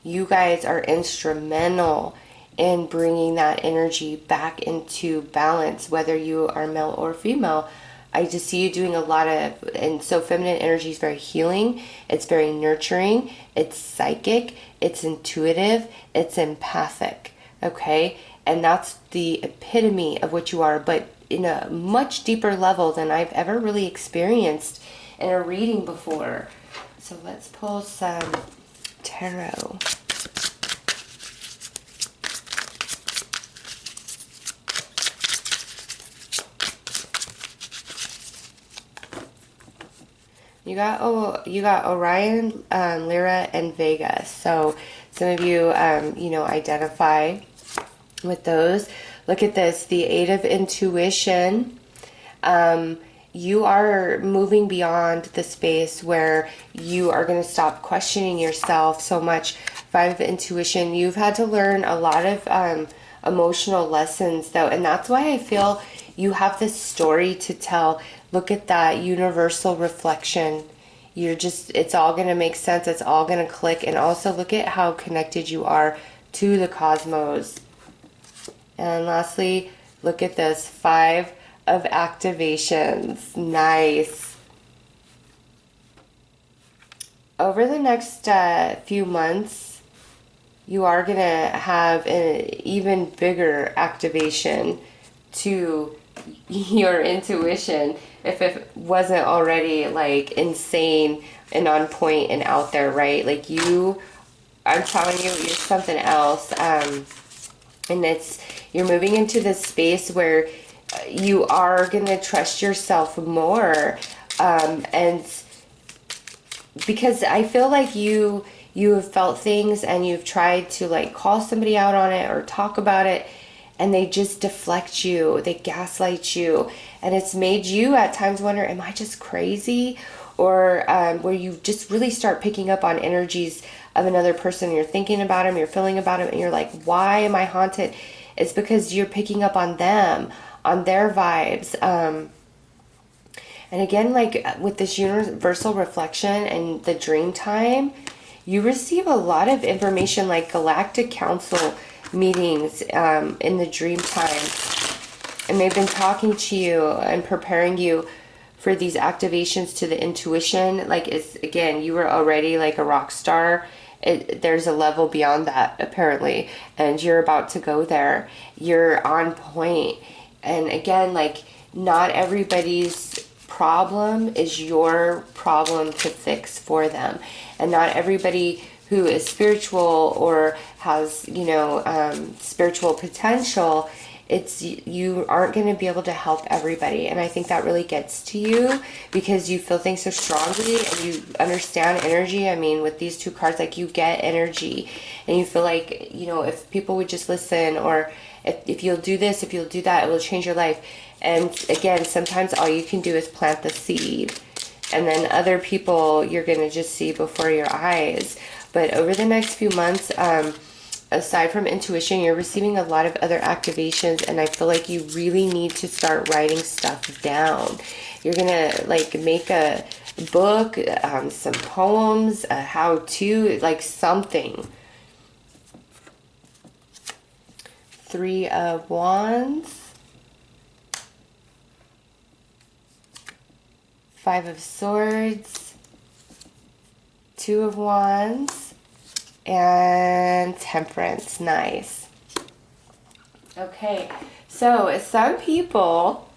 you guys are instrumental in bringing that energy back into balance, whether you are male or female. I just see you doing a lot of, and so feminine energy is very healing, it's very nurturing, it's psychic, it's intuitive, it's empathic, okay? And that's the epitome of what you are, but in a much deeper level than I've ever really experienced in a reading before. So let's pull some tarot. You got Orion, Lyra, and Vega. So some of you, you know, identify with those. Look at this, the 8 of intuition. you are moving beyond the space where you are going to stop questioning yourself so much. Five of intuition, you've had to learn a lot of emotional lessons though, and that's why I feel you have this story to tell. Look at that universal reflection. It's all going to make sense. It's all going to click. And also look at how connected you are to the cosmos. And lastly, look at this, 5 of activations. Nice. Over the next few months, you are going to have an even bigger activation to your intuition, if it wasn't already like insane and on point and out there, right? Like I'm telling you, you're something else. And you're moving into this space where you are going to trust yourself more. And because I feel like you have felt things and you've tried to like call somebody out on it or talk about it, and they just deflect you, they gaslight you, and it's made you at times wonder, am I just crazy? Or where you just really start picking up on energies of another person. You're thinking about them, you're feeling about them, and you're like, why am I haunted? It's because you're picking up on them, on their vibes. And again, like with this universal reflection and the dream time, you receive a lot of information, like galactic council meetings in the dream time. And they've been talking to you and preparing you for these activations to the intuition. Like, it's, again, you were already like a rock star. There's a level beyond that, apparently. And you're about to go there. You're on point. And again, like, not everybody's problem is your problem to fix for them. And not everybody who is spiritual or has, you know, spiritual potential, you aren't going to be able to help everybody. And I think that really gets to you because you feel things so strongly and you understand energy. I mean, with these 2 cards, like, you get energy and you feel like, you know, if people would just listen, or if you'll do this, if you'll do that, it will change your life. And again, sometimes all you can do is plant the seed, and then other people you're going to just see before your eyes. But over the next few months, aside from intuition, you're receiving a lot of other activations, and I feel like you really need to start writing stuff down. You're going to like make a book, some poems, a how-to, like something. 3 of Wands. 5 of Swords. 2 of Wands. And Temperance. Nice. Okay, so some people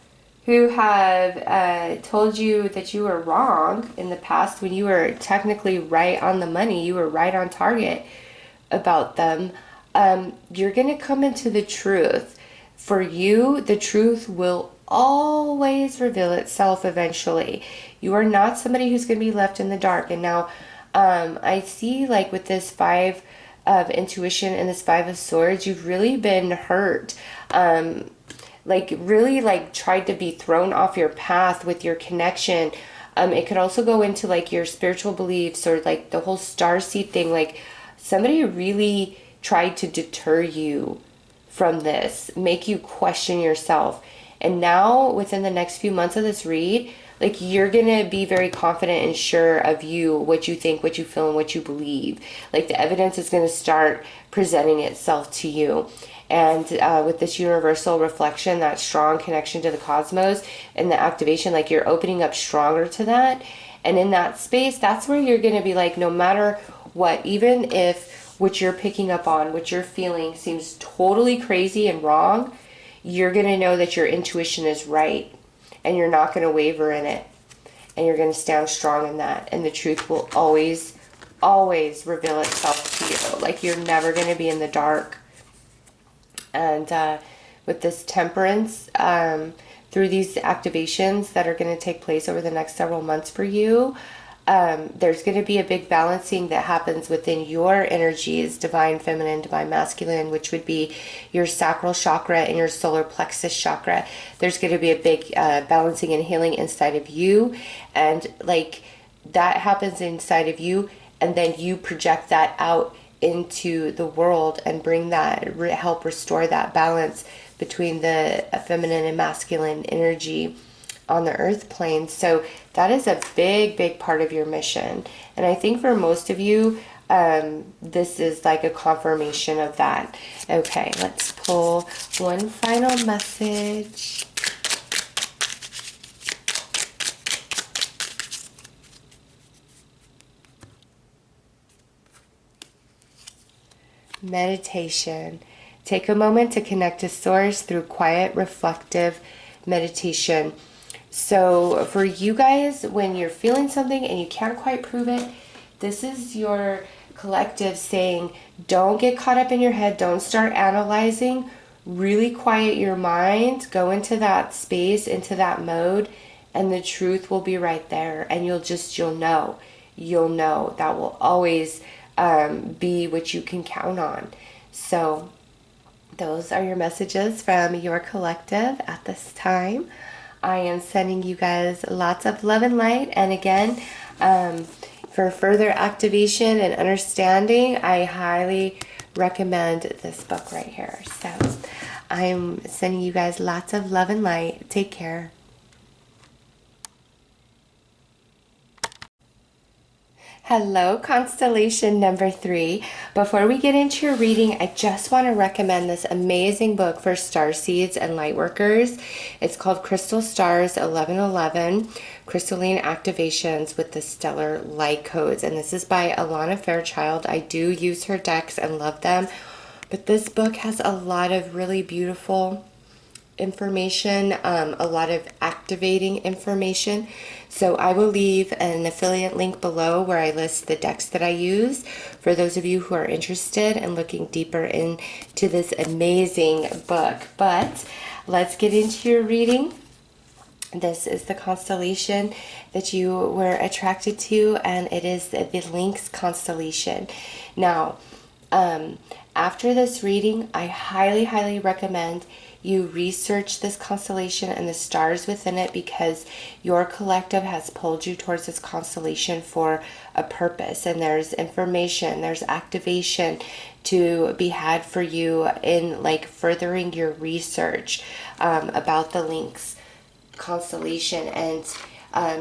who have told you that you were wrong in the past, when you were technically right on the money, you were right on target about them, you're going to come into the truth. For you, the truth will always reveal itself eventually. You are not somebody who's going to be left in the dark. And now I see, like, with this 5 of intuition and this 5 of swords, you've really been hurt. Like, really, like, tried to be thrown off your path with your connection. It could also go into, like, your spiritual beliefs, or, like, the whole starseed thing. Like, somebody really tried to deter you from this, make you question yourself. And now, within the next few months of this read, like, you're going to be very confident and sure of you, what you think, what you feel, and what you believe. Like, the evidence is going to start presenting itself to you. And with this universal reflection, that strong connection to the cosmos and the activation, like, you're opening up stronger to that. And in that space, that's where you're going to be like, no matter what, even if what you're picking up on, what you're feeling seems totally crazy and wrong, you're going to know that your intuition is right. And you're not going to waver in it. And you're going to stand strong in that. And the truth will always, always reveal itself to you. Like, you're never going to be in the dark. And with this temperance, through these activations that are going to take place over the next several months for you, there's going to be a big balancing that happens within your energies, divine feminine, divine masculine, which would be your sacral chakra and your solar plexus chakra. There's going to be a big balancing and healing inside of you, and like that happens inside of you, and then you project that out into the world and bring that, help restore that balance between the feminine and masculine energy on the earth plane. So that is a big, big part of your mission. And I think for most of you, this is like a confirmation of that. Okay, let's pull one final message. Meditation. Take a moment to connect to Source through quiet, reflective meditation. So for you guys, when you're feeling something and you can't quite prove it, this is your collective saying, don't get caught up in your head. Don't start analyzing. Really quiet your mind. Go into that space, into that mode, and the truth will be right there. And you'll know. You'll know. That will always be what you can count on. So those are your messages from your collective at this time. I am sending you guys lots of love and light. And again, for further activation and understanding, I highly recommend this book right here. So I'm sending you guys lots of love and light. Take care. Hello, Constellation Number 3. Before we get into your reading, I just want to recommend this amazing book for starseeds and lightworkers. It's called Crystal Stars 1111, Crystalline Activations with the Stellar Light Codes. And this is by Alana Fairchild. I do use her decks and love them. But this book has a lot of really beautiful information, a lot of activating information. So I will leave an affiliate link below where I list the decks that I use for those of you who are interested and looking deeper into this amazing book. But let's get into your reading. This is the constellation that you were attracted to, and it is the Lynx Constellation. Now, after this reading, I highly, highly recommend you research this constellation and the stars within it, because your collective has pulled you towards this constellation for a purpose, and there's information, there's activation to be had for you in like furthering your research about the Lynx constellation. And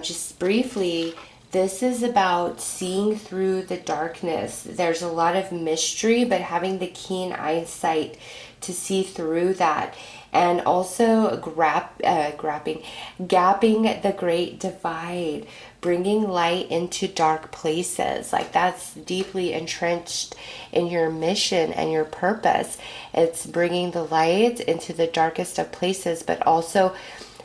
just briefly, this is about seeing through the darkness. There's a lot of mystery, but having the keen eyesight to see through that, and also gapping the great divide, bringing light into dark places. Like that's deeply entrenched in your mission and your purpose. It's bringing the light into the darkest of places, but also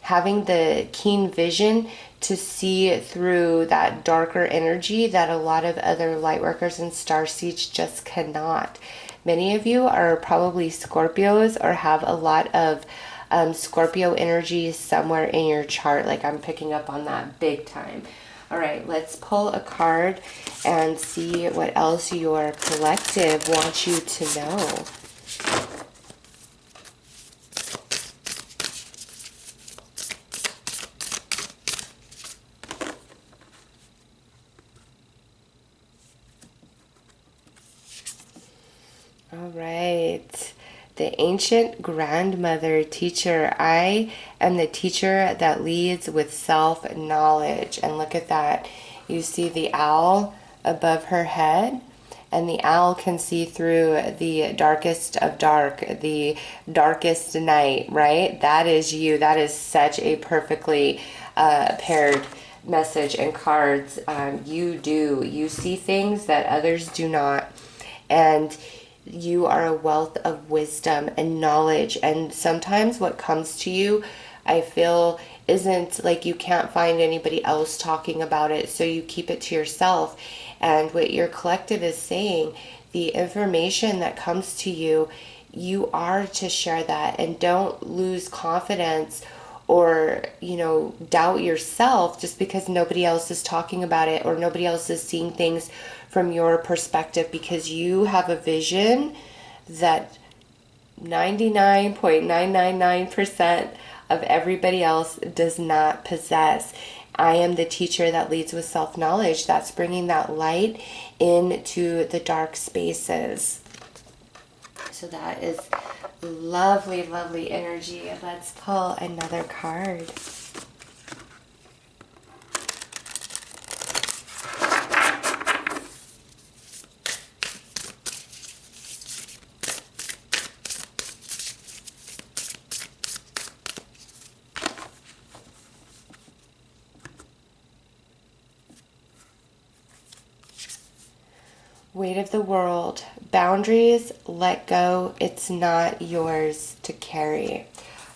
having the keen vision to see through that darker energy that a lot of other light workers and starseeds just cannot. Many of you are probably Scorpios or have a lot of Scorpio energy somewhere in your chart. Like I'm picking up on that big time. All right, let's pull a card and see what else your collective wants you to know. All right. The ancient grandmother teacher. I am the teacher that leads with self-knowledge. And look at that. You see the owl above her head, and the owl can see through the darkest of dark, the darkest night, right? That is you. That is such a perfectly paired message and cards. You see things that others do not. And you are a wealth of wisdom and knowledge, and sometimes what comes to you, I feel, isn't like you can't find anybody else talking about it, so you keep it to yourself. And what your collective is saying, the information that comes to you, you are to share that, and don't lose confidence or, you know, doubt yourself just because nobody else is talking about it or nobody else is seeing things from your perspective, because you have a vision that 99.999% of everybody else does not possess. I am the teacher that leads with self-knowledge. That's bringing that light into the dark spaces. So that is lovely, lovely energy. Let's pull another card. Weight of the world. Boundaries, let go. It's not yours to carry.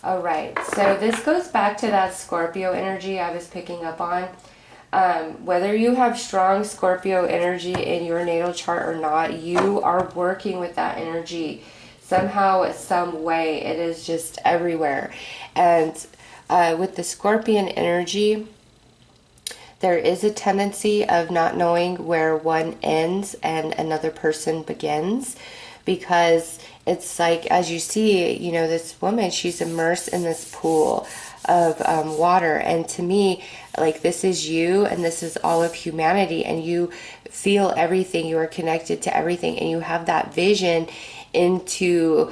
All right, so this goes back to that Scorpio energy I was picking up on. Whether you have strong Scorpio energy in your natal chart or not, you are working with that energy somehow, some way. It is just everywhere. And with the Scorpion energy, there is a tendency of not knowing where one ends and another person begins, because it's like, as you see, you know, this woman, she's immersed in this pool of water. And to me, like, this is you and this is all of humanity, and you feel everything, you are connected to everything, and you have that vision into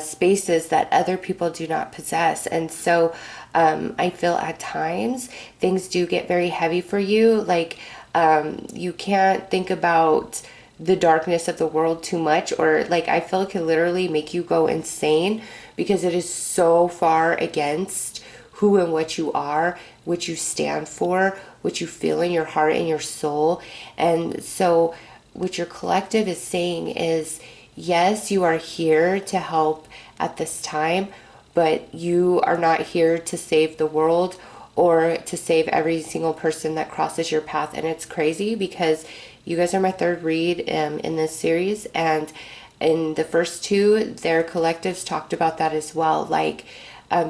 spaces that other people do not possess. And so I feel at times things do get very heavy for you. Like, you can't think about the darkness of the world too much, or like, I feel it can literally make you go insane, because it is so far against who and what you are, what you stand for, what you feel in your heart and your soul. And so what your collective is saying is, yes, you are here to help at this time, but you are not here to save the world or to save every single person that crosses your path. And it's crazy because you guys are my third read in this series, and in the first two, their collectives talked about that as well. Like,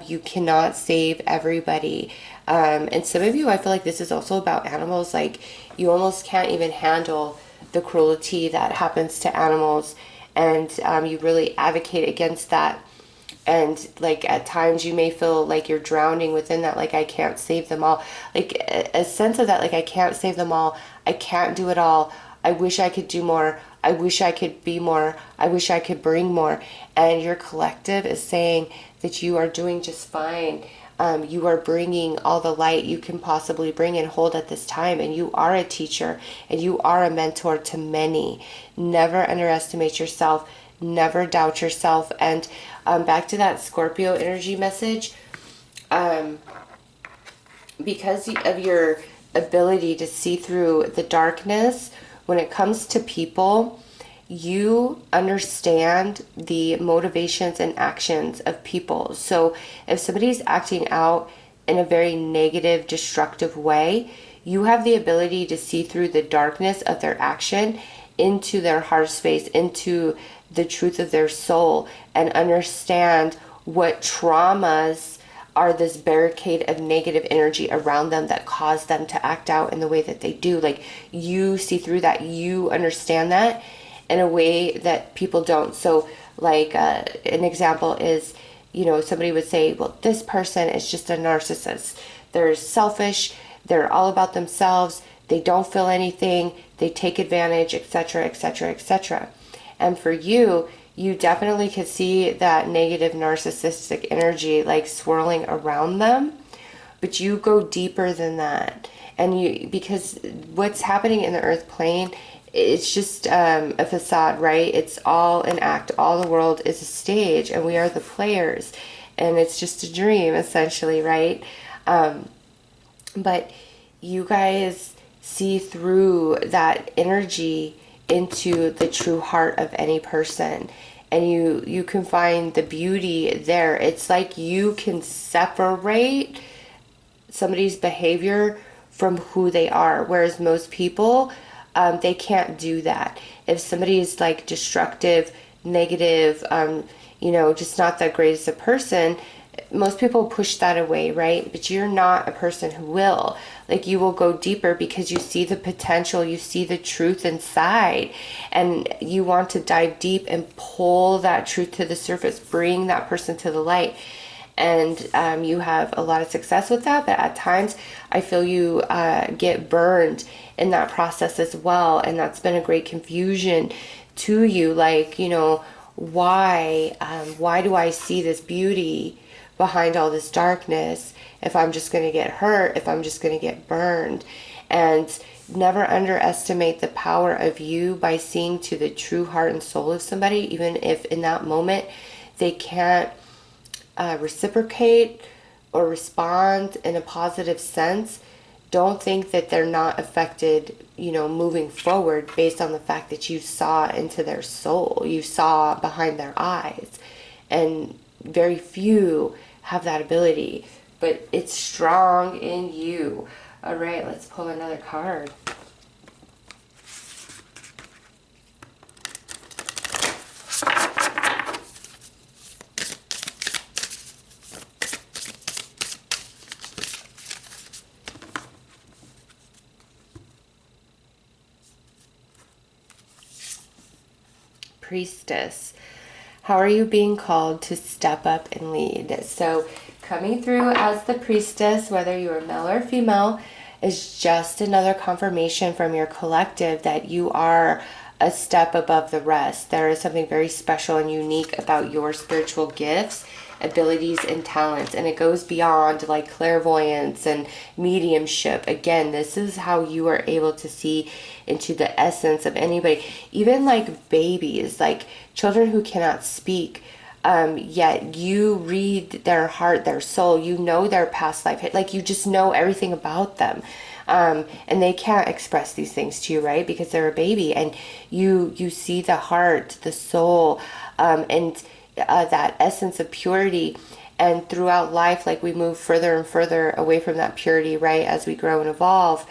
you cannot save everybody. And some of you, I feel like this is also about animals. Like, you almost can't even handle the cruelty that happens to animals, and you really advocate against that. And like, at times you may feel like you're drowning within that, like, I can't save them all. Like, a sense of that, like, I can't save them all, I can't do it all, I wish I could do more, I wish I could be more, I wish I could bring more. And your collective is saying that you are doing just fine. You are bringing all the light you can possibly bring and hold at this time, and you are a teacher and you are a mentor to many. Never underestimate yourself, never doubt yourself. And back to that Scorpio energy message, because of your ability to see through the darkness when it comes to people, you understand the motivations and actions of people. So if somebody's acting out in a very negative, destructive way, you have the ability to see through the darkness of their action into their heart space, into the truth of their soul, and understand what traumas are this barricade of negative energy around them that cause them to act out in the way that they do. Like, you see through that, you understand that in a way that people don't. So like, an example is, you know, somebody would say, well, this person is just a narcissist. They're selfish, they're all about themselves, they don't feel anything, they take advantage, etc., etc., etc. And for you, you definitely could see that negative narcissistic energy like swirling around them, but you go deeper than that. And you, because what's happening in the earth plane, it's just a facade, right? It's all an act. All the world is a stage, and we are the players, and it's just a dream, essentially, right? But you guys see through that energy into the true heart of any person, and you can find the beauty there. It's like you can separate somebody's behavior from who they are, whereas most people, they can't do that. If somebody is like destructive, negative, you know, just not the greatest of person, most people push that away, right? But you're not a person who will. Like, you will go deeper because you see the potential, you see the truth inside, and you want to dive deep and pull that truth to the surface, bring that person to the light. And you have a lot of success with that, but at times I feel you get burned in that process as well. And that's been a great confusion to you. Like, you know, why do I see this beauty behind all this darkness if I'm just going to get hurt, if I'm just going to get burned? And never underestimate the power of you by seeing to the true heart and soul of somebody, even if in that moment they can't reciprocate or respond in a positive sense. Don't think that they're not affected, you know, moving forward based on the fact that you saw into their soul, you saw behind their eyes. And very few have that ability, but it's strong in you. All right, let's pull another card. Priestess. How are you being called to step up and lead? So coming through as the priestess, whether you are male or female, is just another confirmation from your collective that you are a step above the rest. There is something very special and unique about your spiritual gifts, abilities, and talents, and it goes beyond like clairvoyance and mediumship. Again, this is how you are able to see into the essence of anybody, even like babies, like children who cannot speak, yet you read their heart, their soul, you know their past life, like you just know everything about them. And they can't express these things to you, right? Because they're a baby, and you see the heart, the soul, and that essence of purity. And throughout life, like we move further and further away from that purity, right, as we grow and evolve,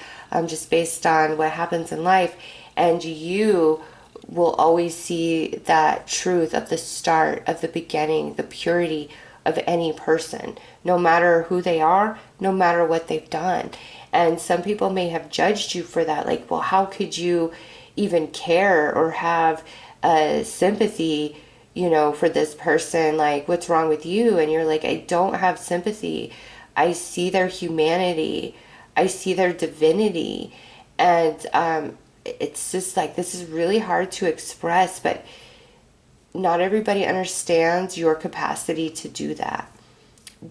just based on what happens in life. And you will always see that truth of the start, of the beginning, the purity of any person, no matter who they are, no matter what they've done. And some people may have judged you for that. Like, well, how could you even care or have sympathy, you know, for this person? Like, what's wrong with you? And you're like, I don't have sympathy. I see their humanity. I see their divinity. And it's just like, this is really hard to express, but not everybody understands your capacity to do that.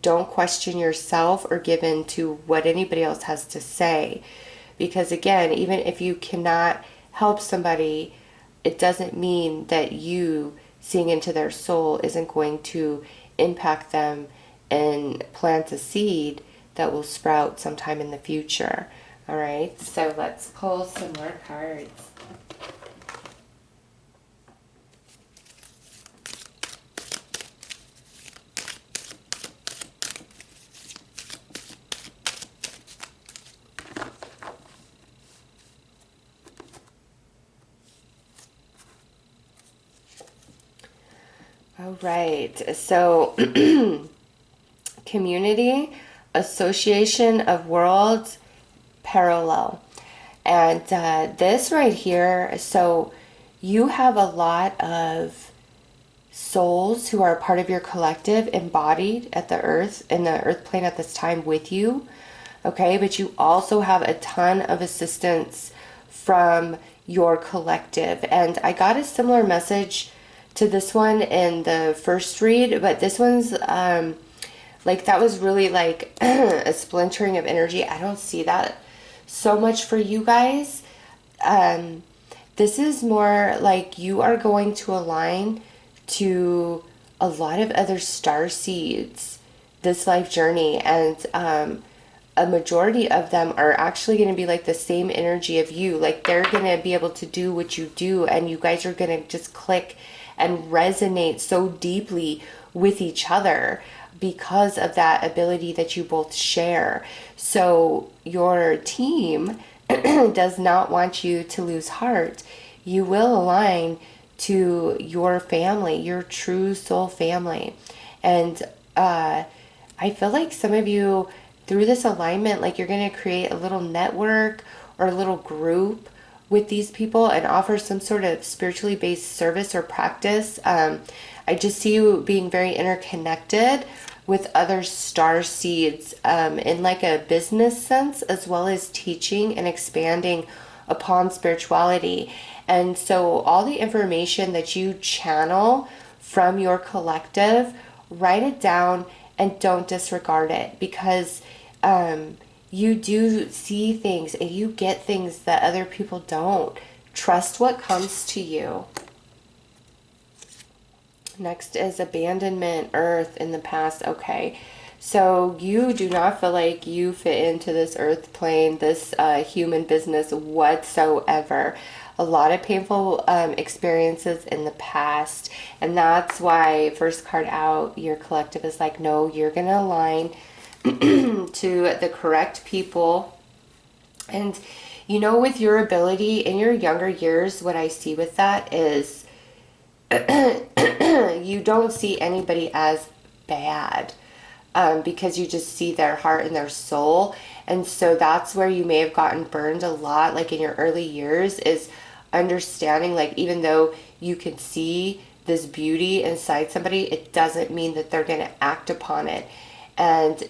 Don't question yourself or give in to what anybody else has to say. Because again, even if you cannot help somebody, it doesn't mean that you seeing into their soul isn't going to impact them and plant a seed that will sprout sometime in the future. All right, so let's pull some more cards. All right, so community, association of worlds, parallel. And this right here, so you have a lot of souls who are a part of your collective embodied at the earth, in the earth plane at this time with you. Okay, but you also have a ton of assistance from your collective. And I got a similar message to this one in the first read, but this one's like, that was really like a splintering of energy. I don't see that so much for you guys. This is more like you are going to align to a lot of other star seeds this life journey, and a majority of them are actually going to be like the same energy of you. Like, they're going to be able to do what you do, and you guys are going to just click and resonate so deeply with each other because of that ability that you both share. So your team does not want you to lose heart. You will align to your family, your true soul family. And I feel like some of you, through this alignment, like you're going to create a little network or a little group with these people and offer some sort of spiritually based service or practice. I just see you being very interconnected with other star seeds in like a business sense, as well as teaching and expanding upon spirituality. And so all the information that you channel from your collective, write it down and don't disregard it, because you do see things and you get things that other people don't. Trust what comes to you. Next is abandonment, earth in the past. Okay, so you do not feel like you fit into this earth plane, this human business whatsoever. A lot of painful experiences in the past, and that's why first card out, your collective is like, no, you're gonna align to the correct people. And you know, with your ability in your younger years, what I see with that is you don't see anybody as bad, because you just see their heart and their soul. And so that's where you may have gotten burned a lot, like in your early years, is understanding, like, even though you can see this beauty inside somebody, it doesn't mean that they're going to act upon it. And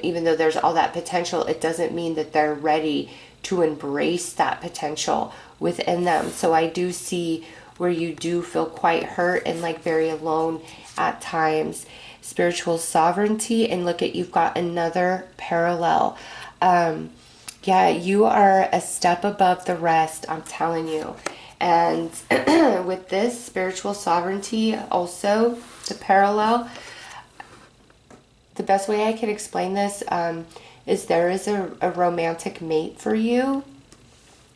even though there's all that potential, it doesn't mean that they're ready to embrace that potential within them. So I do see where you do feel quite hurt and like very alone at times. Spiritual sovereignty, and look at, you've got another parallel. Yeah, you are a step above the rest, I'm telling you. And with this spiritual sovereignty, also the parallel, the best way I can explain this is there is a romantic mate for you.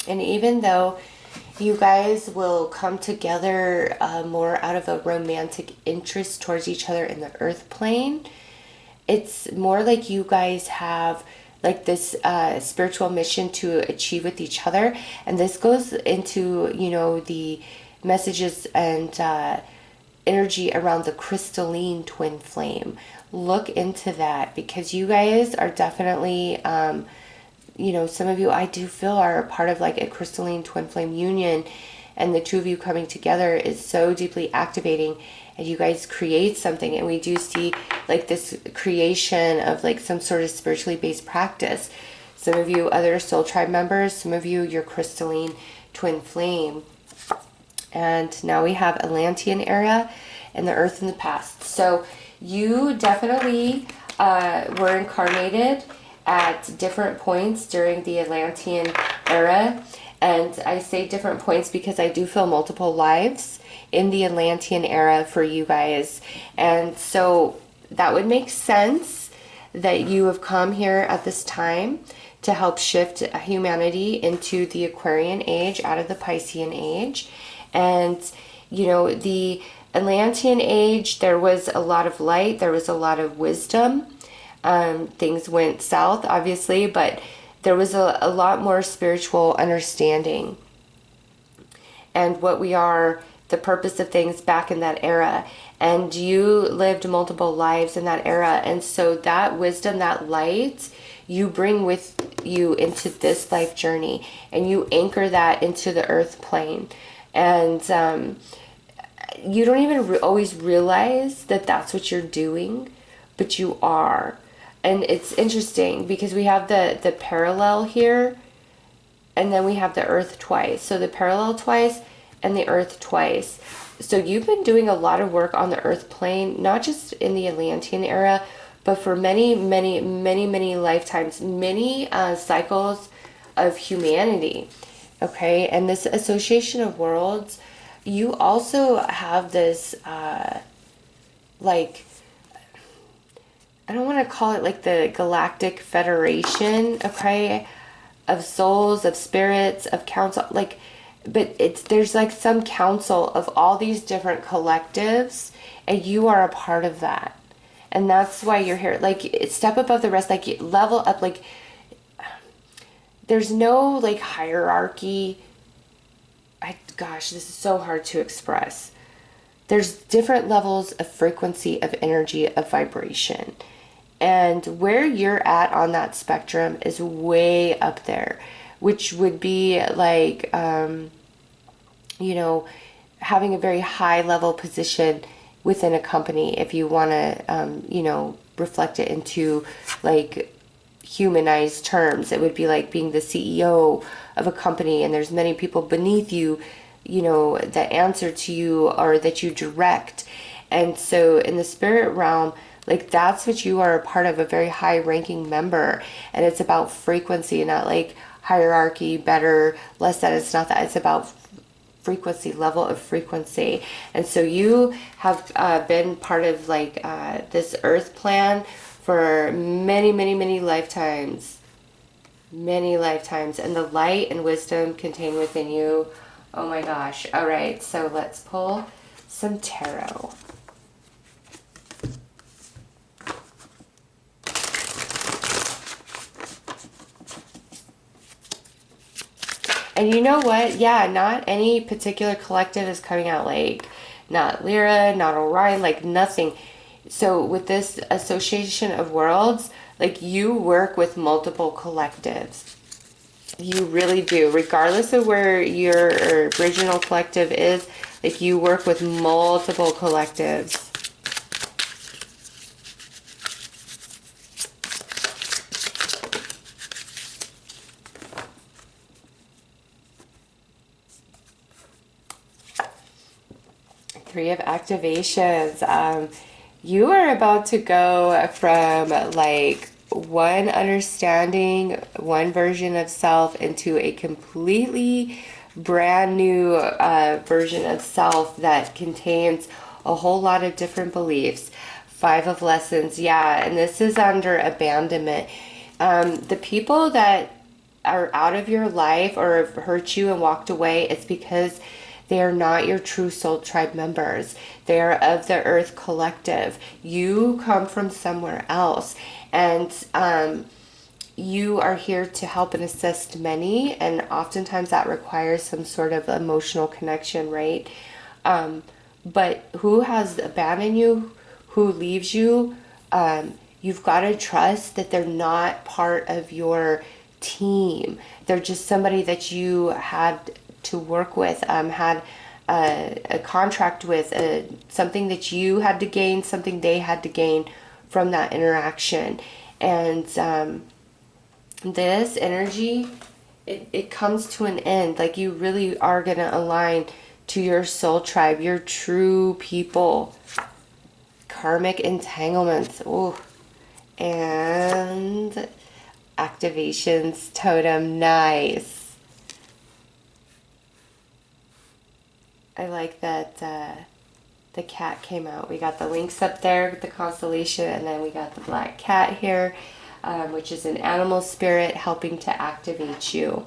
And even though you guys will come together more out of a romantic interest towards each other in the earth plane, it's more like you guys have like this spiritual mission to achieve with each other. And this goes into, you know, the messages and energy around the crystalline twin flame. Look into that, because you guys are definitely you know, some of you, I do feel, are a part of like a crystalline twin flame union, and the two of you coming together is so deeply activating, and you guys create something. And we do see like this creation of like some sort of spiritually based practice. Some of you other soul tribe members, some of you, your crystalline twin flame. And now we have Atlantean era and the earth in the past. So you definitely were incarnated at different points during the Atlantean era. And I say different points because I do feel multiple lives in the Atlantean era for you guys. And so that would make sense that you have come here at this time to help shift humanity into the Aquarian age out of the Piscean age. And, you know, the Atlantean age, there was a lot of light, there was a lot of wisdom. Things went south, obviously, but there was a lot more spiritual understanding and what we are, the purpose of things back in that era. And you lived multiple lives in that era. And so that wisdom, that light, you bring with you into this life journey, and you anchor that into the earth plane. And you don't even always realize that that's what you're doing, but you are. And it's interesting because we have the parallel here, and then we have the earth twice. So the parallel twice and the earth twice. So you've been doing a lot of work on the earth plane, not just in the Atlantean era, but for many, many, many, many lifetimes, many cycles of humanity. Okay, and this association of worlds, you also have this like, I don't want to call it like the Galactic Federation, okay, of souls, of spirits, of council, like, but there's like some council of all these different collectives, and you are a part of that. And that's why you're here. Like, step above the rest, like level up, like there's no like hierarchy. Gosh, this is so hard to express. There's different levels of frequency, of energy, of vibration. And where you're at on that spectrum is way up there, which would be like, you know, having a very high level position within a company if you want to, you know, reflect it into like humanized terms. It would be like being the CEO of a company and there's many people beneath you, you know, that answer to you or that you direct. And so in the spirit realm, like that's what you are, a part of, a very high ranking member. And it's about frequency, not like hierarchy, better, less that. It's not that. It's about frequency, level of frequency. And so you have been part of like this earth plan for many, many, many lifetimes. Many lifetimes. And the light and wisdom contained within you. Oh my gosh. All right. So let's pull some tarot. And you know what? Yeah, not any particular collective is coming out, like not Lyra, not Orion, like nothing. So with this association of worlds, like you work with multiple collectives. You really do. Regardless of where your original collective is, like you work with multiple collectives. Three of activations. You are about to go from like one understanding, one version of self into a completely brand new version of self that contains a whole lot of different beliefs. Five of lessons, yeah, and this is under abandonment. The people that are out of your life or have hurt you and walked away, it's because they are not your true soul tribe members. They are of the earth collective. You come from somewhere else. And you are here to help and assist many. And oftentimes that requires some sort of emotional connection, right? But who has abandoned you, who leaves you, you've got to trust that they're not part of your team. They're just somebody that you had to work with, had a contract with, something that you had to gain, something they had to gain from that interaction. And this energy, it comes to an end. Like you really are going to align to your soul tribe, your true people. Karmic entanglements. Oh, and activations totem. Nice. I like that the cat came out. We got the lynx up there with the constellation, and then we got the black cat here, which is an animal spirit helping to activate you.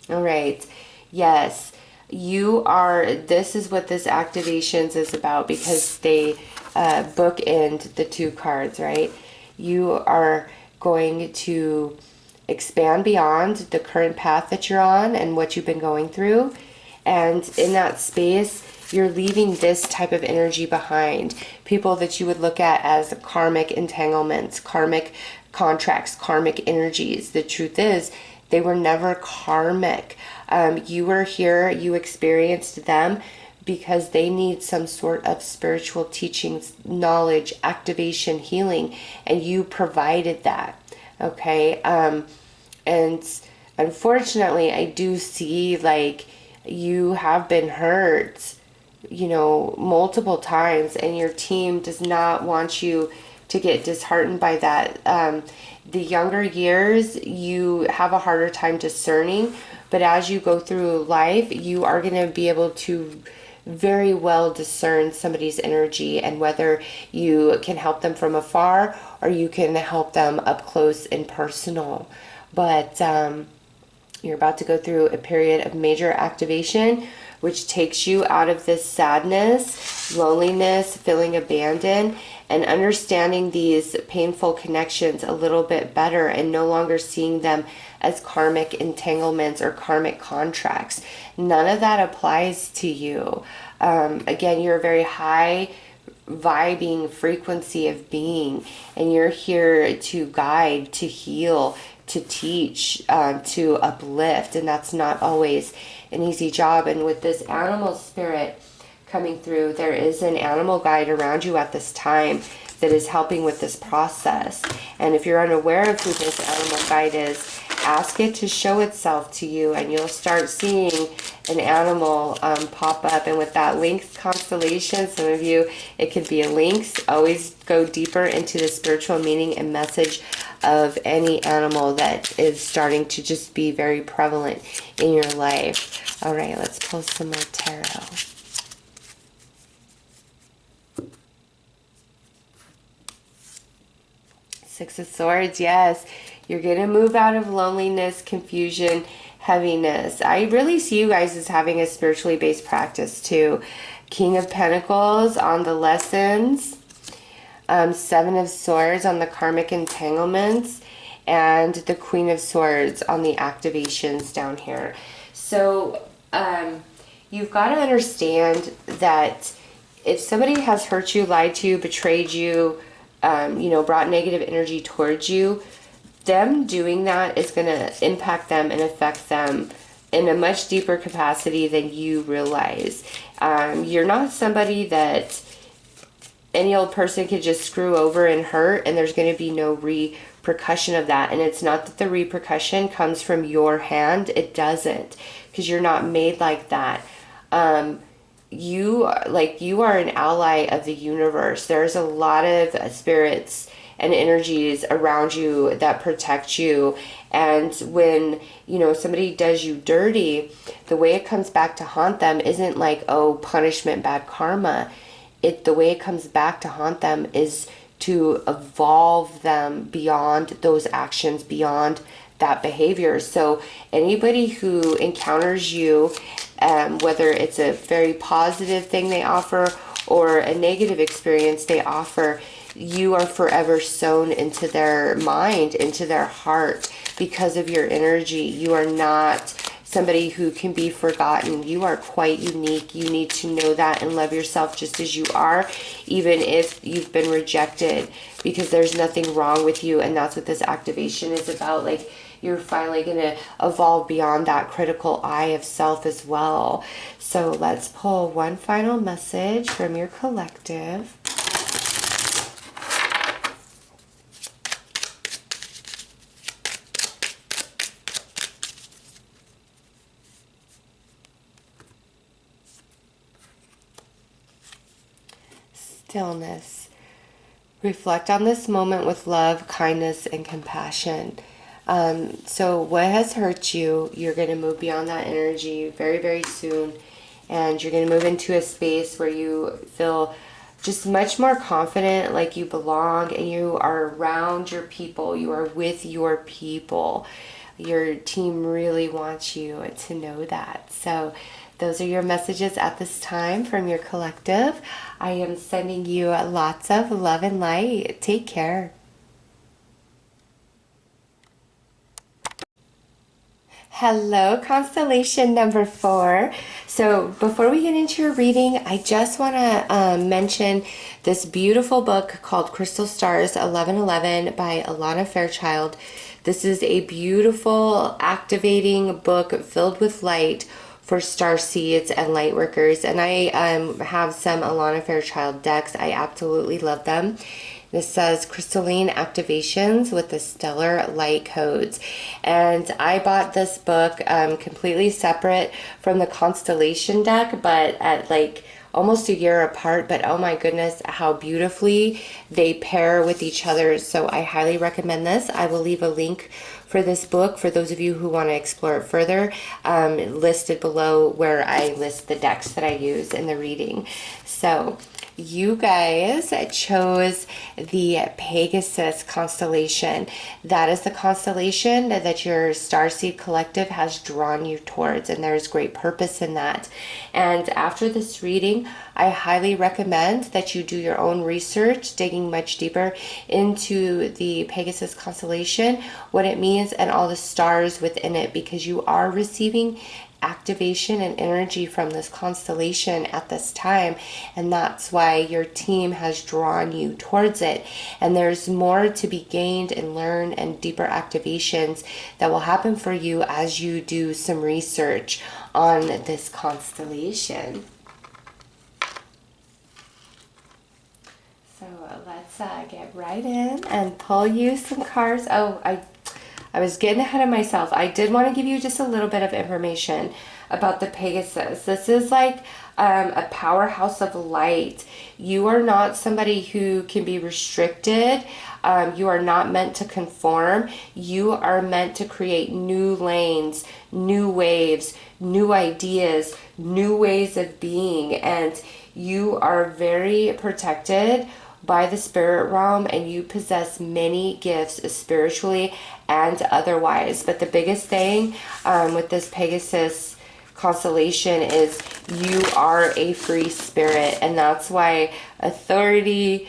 All right. Yes, you are, this is what this activations is about, because they bookend the two cards, right? You are going to expand beyond the current path that you're on and what you've been going through. And in that space, you're leaving this type of energy behind. People that you would look at as karmic entanglements, karmic contracts, karmic energies. The truth is, they were never karmic. You were here, you experienced them because they need some sort of spiritual teachings, knowledge, activation, healing, and you provided that. Okay? And unfortunately, I do see like you have been hurt, you know, multiple times, and your team does not want you to get disheartened by that. The younger years, you have a harder time discerning, but as you go through life, you are going to be able to very well discern somebody's energy and whether you can help them from afar or you can help them up close and personal. But you're about to go through a period of major activation, which takes you out of this sadness, loneliness, feeling abandoned, and understanding these painful connections a little bit better and no longer seeing them as karmic entanglements or karmic contracts. None of that applies to you. Again, you're a very high vibing frequency of being, and you're here to guide, to heal, to teach, to uplift, and that's not always an easy job. And with this animal spirit coming through, there is an animal guide around you at this time that is helping with this process. And if you're unaware of who this animal guide is, ask it to show itself to you, and you'll start seeing an animal pop up. And with that Lynx constellation, some of you, it could be a lynx. Always go deeper into the spiritual meaning and message of any animal that is starting to just be very prevalent in your life. All right, let's pull some more tarot. Six of Swords, yes. You're going to move out of loneliness, confusion, heaviness. I really see you guys as having a spiritually based practice too. King of Pentacles on the lessons. Seven of Swords on the karmic entanglements. And the Queen of Swords on the activations down here. So you've got to understand that if somebody has hurt you, lied to you, betrayed you, you know, brought negative energy towards you, them doing that is going to impact them and affect them in a much deeper capacity than you realize. You're not somebody that any old person could just screw over and hurt, and there's going to be no repercussion of that. And it's not that the repercussion comes from your hand. It doesn't, because you're not made like that. You are an ally of the universe. There's a lot of spirits and energies around you that protect you. And when, you know, somebody does you dirty, the way it comes back to haunt them isn't like, oh, punishment, bad karma. The way it comes back to haunt them is to evolve them beyond those actions, beyond that behavior. So anybody who encounters you, whether it's a very positive thing they offer or a negative experience they offer, you are forever sown into their mind, into their heart, because of your energy. You are not somebody who can be forgotten. You are quite unique. You need to know that and love yourself just as you are, even if you've been rejected, because there's nothing wrong with you. And that's what this activation is about. Like, you're finally going to evolve beyond that critical eye of self as well. So let's pull one final message from your collective. Stillness. Reflect on this moment with love, kindness, and compassion. So what has hurt you, you're going to move beyond that energy very, very soon. And you're going to move into a space where you feel just much more confident, like you belong, and you are around your people. You are with your people. Your team really wants you to know that. So those are your messages at this time from your collective. I am sending you lots of love and light. Take care. Hello, Constellation number 4. So before we get into your reading, I just want to mention this beautiful book called Crystal Stars 1111 by Alana Fairchild. This is a beautiful, activating book filled with light for starseeds and light workers. And I have some Alana Fairchild decks. I absolutely love them. This says crystalline activations with the stellar light codes. And I bought this book completely separate from the Constellation deck, but at like almost a year apart. But oh my goodness, how beautifully they pair with each other. So I highly recommend this. I will leave a link for this book for those of you who want to explore it further, listed below, where I list the decks that I use in the reading. So you guys chose the Pegasus Constellation. That is the constellation that your Starseed collective has drawn you towards, and there's great purpose in that. And after this reading, I highly recommend that you do your own research, digging much deeper into the Pegasus Constellation, what it means, and all the stars within it, because you are receiving activation and energy from this constellation at this time, and that's why your team has drawn you towards it. And there's more to be gained and learned, and deeper activations that will happen for you as you do some research on this constellation. So let's get right in and pull you some cards. Oh, I was getting ahead of myself. I did want to give you just a little bit of information about the Pegasus. This is like a powerhouse of light. You are not somebody who can be restricted. You are not meant to conform. You are meant to create new lanes, new waves, new ideas, new ways of being. And you are very protected by the spirit realm, and you possess many gifts spiritually and otherwise. But the biggest thing with this Pegasus constellation is you are a free spirit, and that's why authority,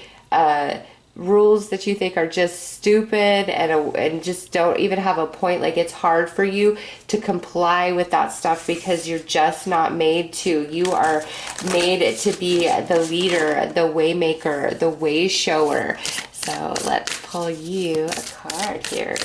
rules that you think are just stupid and just don't even have a point, like it's hard for you to comply with that stuff because you're just not made to. You are made to be the leader, the way maker, the way shower. So let's pull you a card here.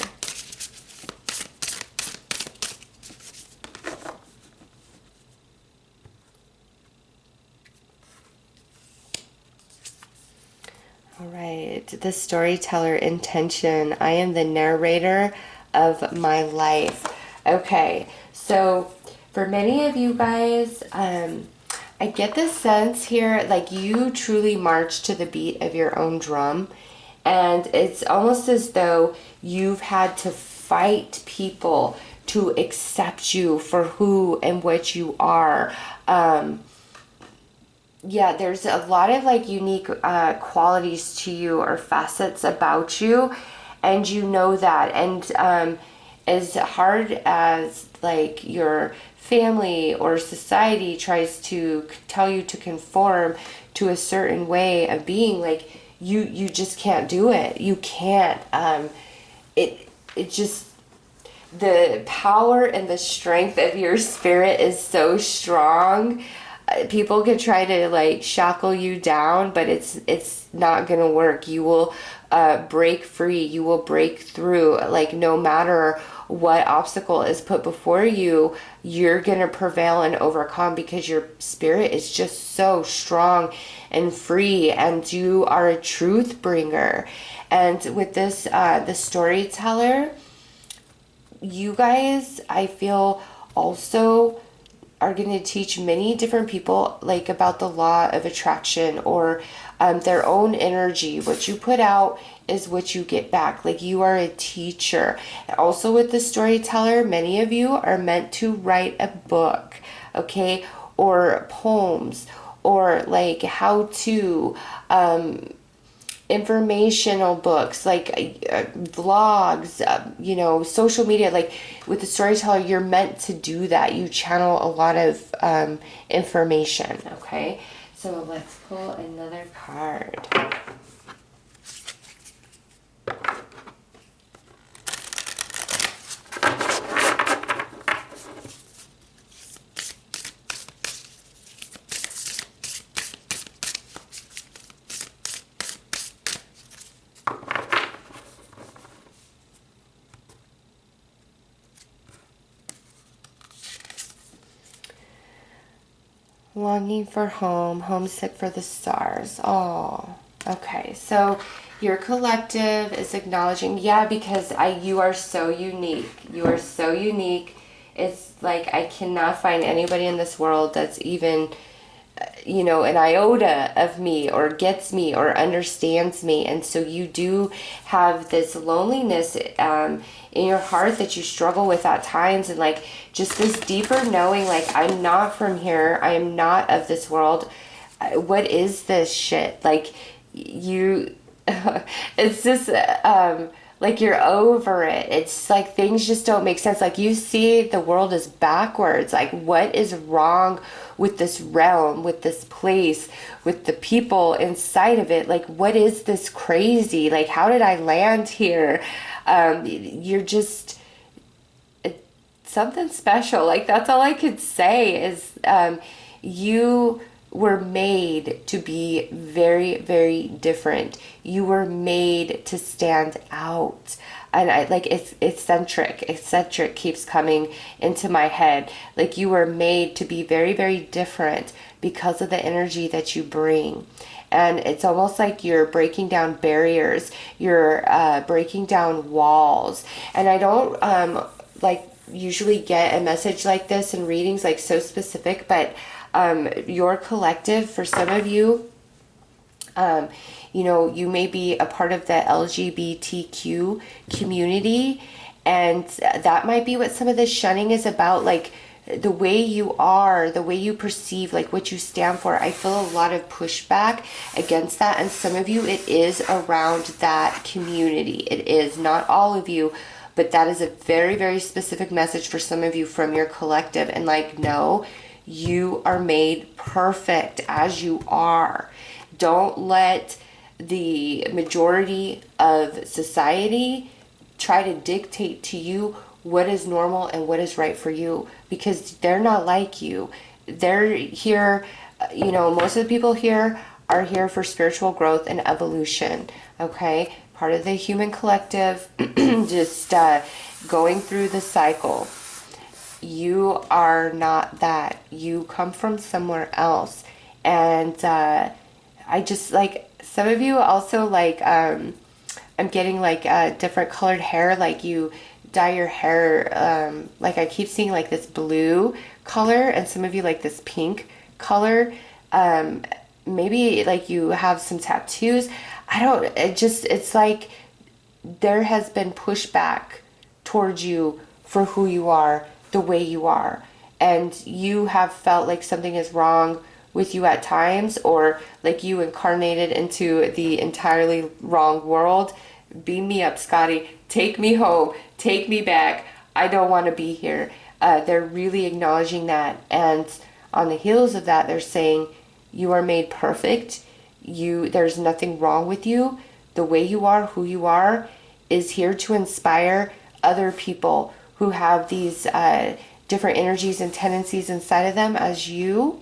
All right, the storyteller intention. I am the narrator of my life. Okay, so for many of you guys, I get this sense here, like you truly march to the beat of your own drum. And it's almost as though you've had to fight people to accept you for who and what you are. Yeah, there's a lot of like unique qualities to you or facets about you, and you know that. And as hard as like your family or society tries to tell you to conform to a certain way of being, like you just can't do it. You can't. It just, the power and the strength of your spirit is so strong. People can try to like shackle you down, but it's not gonna work. You will break free. You will break through. Like no matter what obstacle is put before you, you're gonna prevail and overcome because your spirit is just so strong and free, and you are a truth bringer. And with this, the storyteller, you guys, I feel, also are going to teach many different people like about the law of attraction, or their own energy. What you put out is what you get back. Like you are a teacher. Also with the storyteller, many of you are meant to write a book, okay, or poems, or like how to informational books, like vlogs, you know, social media. Like with the storyteller, you're meant to do that. You channel a lot of information, okay? So let's pull another card. Longing for home, homesick for the stars. Oh, okay. So your collective is acknowledging, yeah, because you are so unique. You are so unique. It's like I cannot find anybody in this world that's even, you know, an iota of me or gets me or understands me. And so you do have this loneliness in your heart that you struggle with at times, and like just this deeper knowing, like I'm not from here, I am not of this world. What is this shit? Like you it's just like you're over it. It's like things just don't make sense. Like you see the world is backwards. Like what is wrong with this realm, with this place, with the people inside of it? Like what is this crazy? Like how did I land here? You're just something special. Like, that's all I could say is you were made to be very, very different. You were made to stand out. And I like, it's eccentric keeps coming into my head. Like, you were made to be very, very different because of the energy that you bring. And it's almost like you're breaking down barriers, you're breaking down walls. And I don't like usually get a message like this in readings, like so specific, but your collective, for some of you, you know, you may be a part of the LGBTQ community, and that might be what some of this shunning is about. Like, the way you are, the way you perceive, like what you stand for. I feel a lot of pushback against that, and some of you, it is around that community. It is not all of you, but that is a very, very specific message for some of you from your collective. And like, no, you are made perfect as you are. Don't let the majority of society try to dictate to you what is normal and what is right for you, because they're not like you. They're here, you know, most of the people here are here for spiritual growth and evolution, okay? Part of the human collective, just going through the cycle. You are not that. You come from somewhere else. And I just, like, some of you also, like, I'm getting, like, different colored hair, like you dye your hair, like I keep seeing like this blue color, and some of you like this pink color. Maybe like you have some tattoos. It's like there has been pushback towards you for who you are, the way you are, and you have felt like something is wrong with you at times, or like you incarnated into the entirely wrong world. Beam me up, Scotty. Take me home. Take me back. I don't want to be here. They're really acknowledging that. And on the heels of that, they're saying, you are made perfect. There's nothing wrong with you. The way you are, who you are, is here to inspire other people who have these different energies and tendencies inside of them as you.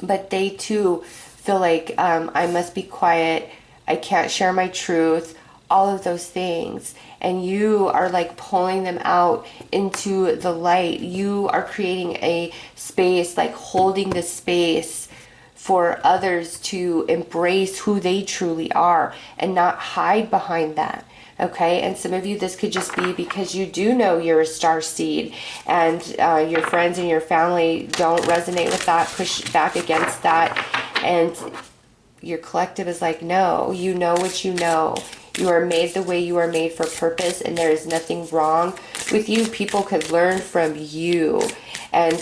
But they too feel like, I must be quiet. I can't share my truth. All of those things. And you are like pulling them out into the light. You are creating a space, like holding the space for others to embrace who they truly are and not hide behind that. Okay, and some of you, this could just be because you do know you're a star seed, and your friends and your family don't resonate with that, push back against that, and your collective is like, no, you know what you know. You are made the way you are made for purpose, and there is nothing wrong with you. People could learn from you, and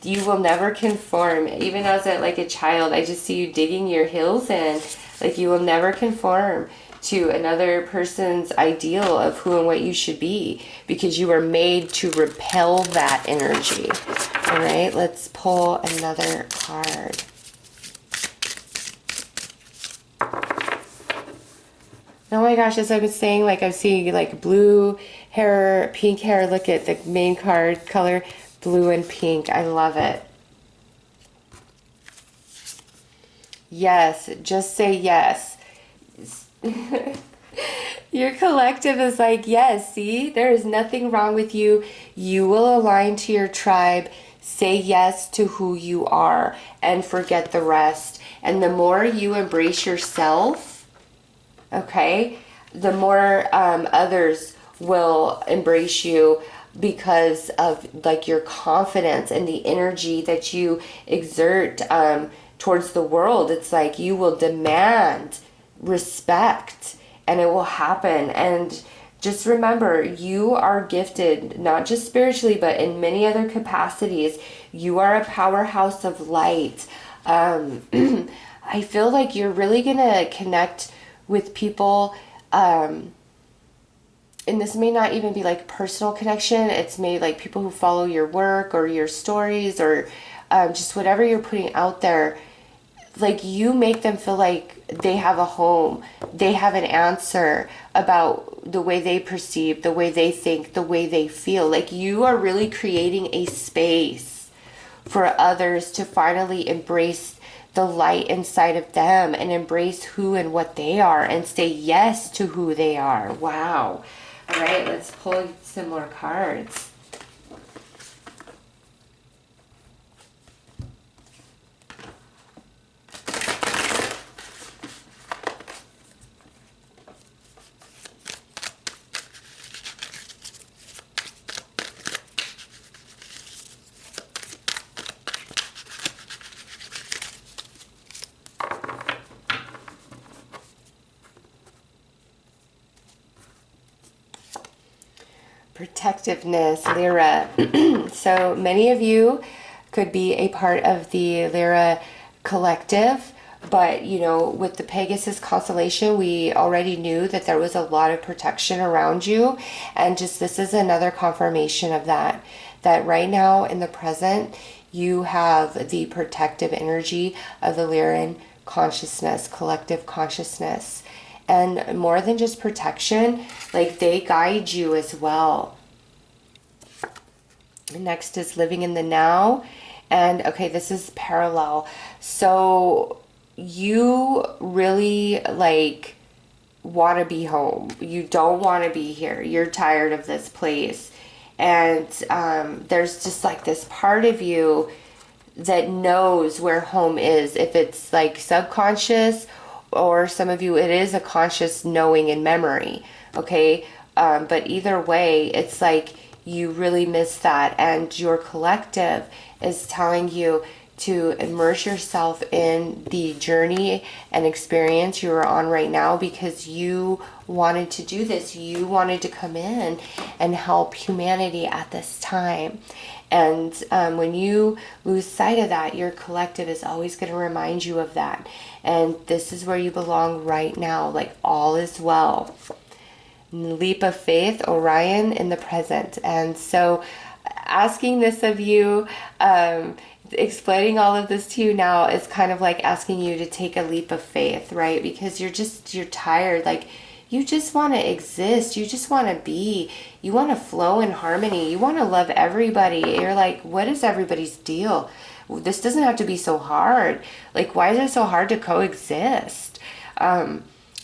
you will never conform. Even as like a child, I just see you digging your heels in. Like, you will never conform to another person's ideal of who and what you should be, because you are made to repel that energy. All right, let's pull another card. Oh my gosh, as I was saying, like, I'm seeing like blue hair, pink hair. Look at the main card color, blue and pink. I love it. Yes, just say yes. Your collective is like, yes, see, there is nothing wrong with you. You will align to your tribe. Say yes to who you are and forget the rest. And the more you embrace yourself, okay, the more others will embrace you, because of like your confidence and the energy that you exert towards the world. It's like you will demand respect, and it will happen. And just remember, you are gifted, not just spiritually, but in many other capacities. You are a powerhouse of light. I feel like you're really gonna connect with people, and this may not even be like personal connection. It's maybe like people who follow your work or your stories, or just whatever you're putting out there. like you make them feel like they have a home, they have an answer about the way they perceive, the way they think, the way they feel. Like you are really creating a space for others to finally embrace the light inside of them and embrace who and what they are and say yes to who they are. Wow. All right, let's pull some more cards. Protectiveness, Lyra. So many of you could be a part of the Lyra collective, but you know, with the Pegasus constellation, we already knew that there was a lot of protection around you, and just this is another confirmation of that, that right now in the present you have the protective energy of the Lyran consciousness, collective consciousness. And more than just protection, like they guide you as well. Next is living in the now. And okay, this is parallel. So you really like want to be home. You don't want to be here. You're tired of this place. And there's just like this part of you that knows where home is. If it's like subconscious, or some of you, it is a conscious knowing and memory, okay? But either way, it's like you really miss that, and your collective is telling you to immerse yourself in the journey and experience you are on right now, because you wanted to do this. You wanted to come in and help humanity at this time. And when you lose sight of that, your collective is always going to remind you of that. And this is where you belong right now, like all is well. Leap of faith, Orion in the present. And so asking this of you, explaining all of this to you now is kind of like asking you to take a leap of faith, right? Because you're tired, like you just want to exist. You just want to be. You want to flow in harmony. You want to love everybody. You're like, what is everybody's deal? This doesn't have to be so hard. Like, why is it so hard to coexist?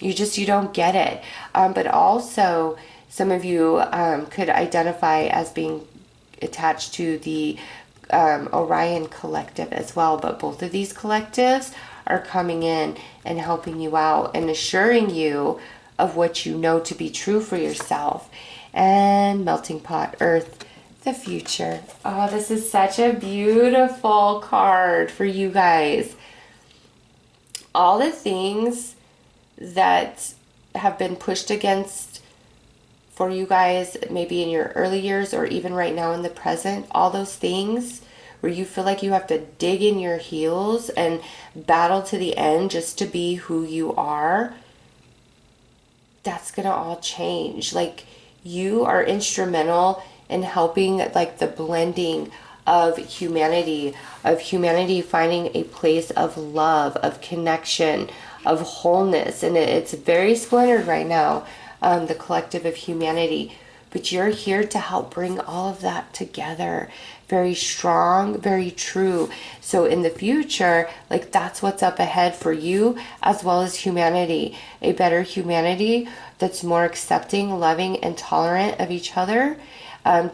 You don't get it. But also, some of you could identify as being attached to the Orion collective as well. But both of these collectives are coming in and helping you out and assuring you of what you know to be true for yourself. And melting pot, earth, the future. Oh, this is such a beautiful card for you guys. All the things that have been pushed against for you guys, maybe in your early years or even right now in the present, all those things where you feel like you have to dig in your heels and battle to the end just to be who you are, that's gonna all change. Like, you are instrumental in helping like the blending of humanity finding a place of love, of connection, of wholeness. And it's very splintered right now, the collective of humanity, but you're here to help bring all of that together. Very strong, very true. So in the future, like, that's what's up ahead for you as well as humanity. A better humanity that's more accepting, loving, and tolerant of each other,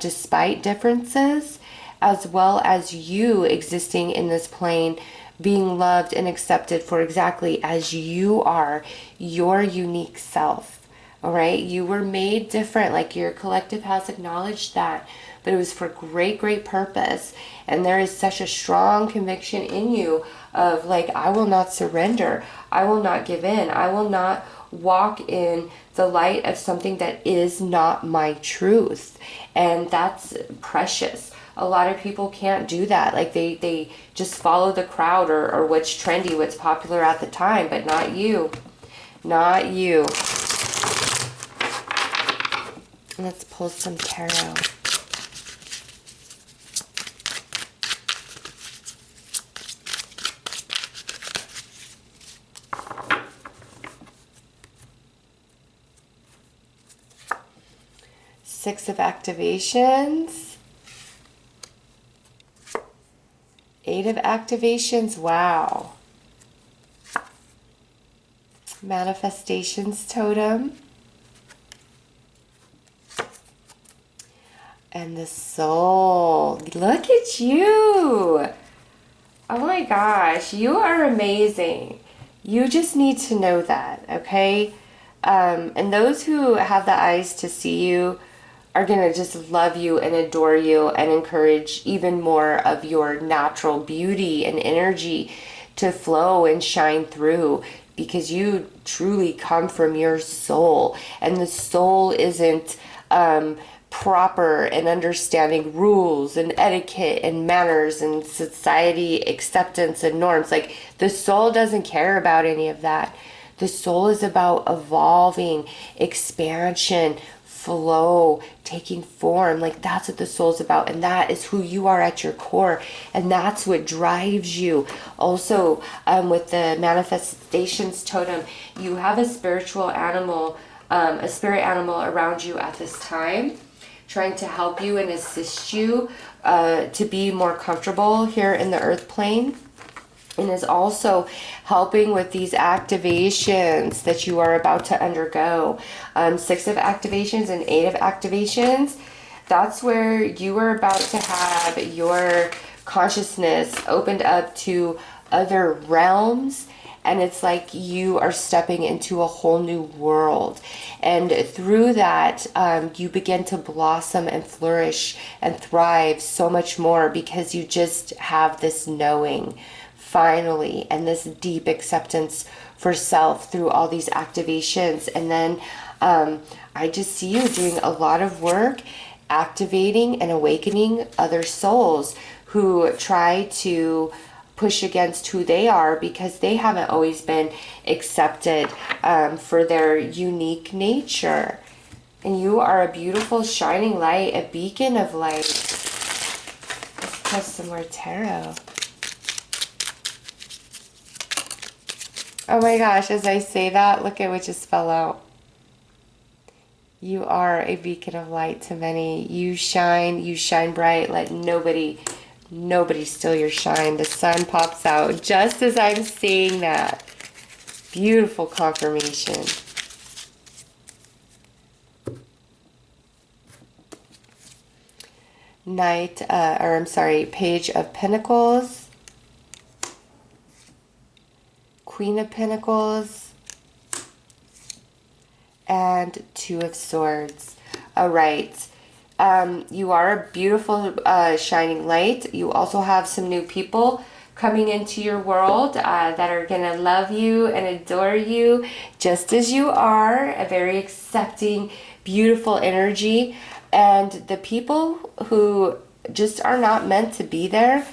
despite differences, as well as you existing in this plane, being loved and accepted for exactly as you are, your unique self. All right, you were made different, like your collective has acknowledged that, but it was for great purpose. And there is such a strong conviction in you of like, I will not surrender, I will not give in, I will not walk in the light of something that is not my truth. And that's precious. A lot of people can't do that. Like they just follow the crowd or what's trendy, what's popular at the time, but not you. Not you. Let's pull some tarot. 6 of activations. 8 of activations. Wow. Manifestations totem. And the Soul. Look at you. Oh my gosh, you are amazing. You just need to know that, okay? And those who have the eyes to see you are going to just love you and adore you and encourage even more of your natural beauty and energy to flow and shine through, because you truly come from your soul, and the soul isn't proper and understanding rules and etiquette and manners and society acceptance and norms. Like, the soul doesn't care about any of that. The soul is about evolving, expansion, flow, taking form. Like, that's what the soul's about, and that is who you are at your core, and that's what drives you. Also, with the manifestations totem, you have a spiritual animal, a spirit animal around you at this time, trying to help you and assist you to be more comfortable here in the earth plane, and is also helping with these activations that you are about to undergo. 6 of activations and 8 of activations. That's where you are about to have your consciousness opened up to other realms, and it's like you are stepping into a whole new world, and through that you begin to blossom and flourish and thrive so much more, because you just have this knowing finally and this deep acceptance for self through all these activations. And then I just see you doing a lot of work activating and awakening other souls who try to push against who they are, because they haven't always been accepted for their unique nature. And you are a beautiful shining light, a beacon of light. Let's press some more tarot. Oh my gosh, as I say that, look at what just fell out. You are a beacon of light to many. You shine bright. Let nobody steal your shine. The sun pops out just as I'm saying that. Beautiful confirmation. Page of Pentacles. Queen of Pentacles. And 2 of Swords. All right. You are a beautiful shining light. You also have some new people coming into your world that are going to love you and adore you just as you are. A very accepting, beautiful energy. And the people who just are not meant to be there,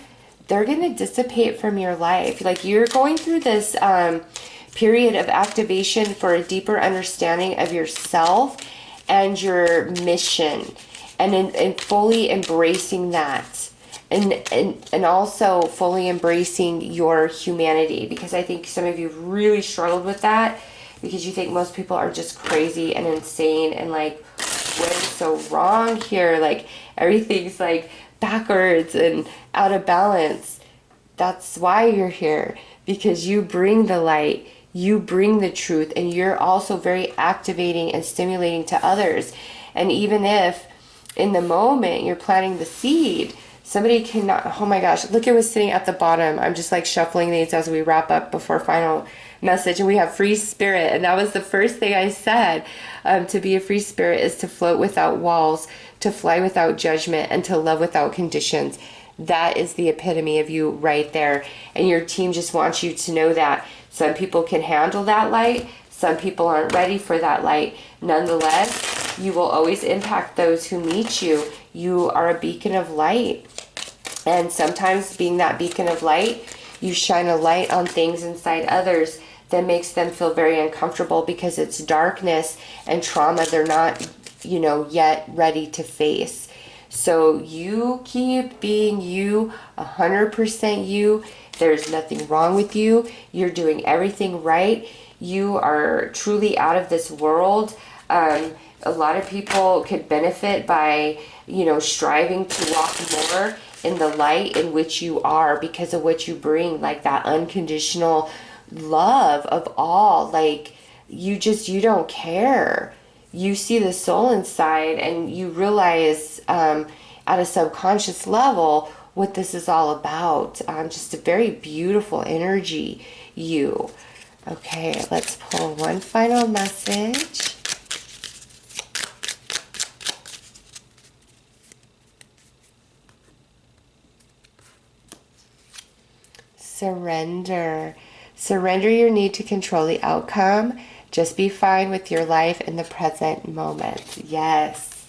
they're going to dissipate from your life. Like, you're going through this period of activation for a deeper understanding of yourself and your mission, and fully embracing that, and also fully embracing your humanity, because I think some of you really struggled with that, because you think most people are just crazy and insane, and like, what is so wrong here? Like, everything's like backwards and out of balance. That's why you're here, because you bring the light, you bring the truth, and you're also very activating and stimulating to others. And even if in the moment you're planting the seed, somebody cannot, oh my gosh, look at what's sitting at the bottom. I'm just like shuffling these as we wrap up before final message. And we have free spirit, and that was the first thing I said. To be a free spirit is to float without walls, to fly without judgment, and to love without conditions. That is the epitome of you right there. And your team just wants you to know that. Some people can handle that light. Some people aren't ready for that light. Nonetheless, you will always impact those who meet you. You are a beacon of light. And sometimes, being that beacon of light, you shine a light on things inside others that makes them feel very uncomfortable, because it's darkness and trauma they're not, yet ready to face. So you keep being you, 100% you. There's nothing wrong with you. You're doing everything right. You are truly out of this world. A lot of people could benefit by, you know, striving to walk more in the light in which you are because of what you bring, like that unconditional love of all. Like, you don't care. You see the soul inside, and you realize at a subconscious level what this is all about. Just a very beautiful energy, you. Okay, let's pull one final message. Surrender. Surrender your need to control the outcome. Just be fine with your life in the present moment. Yes.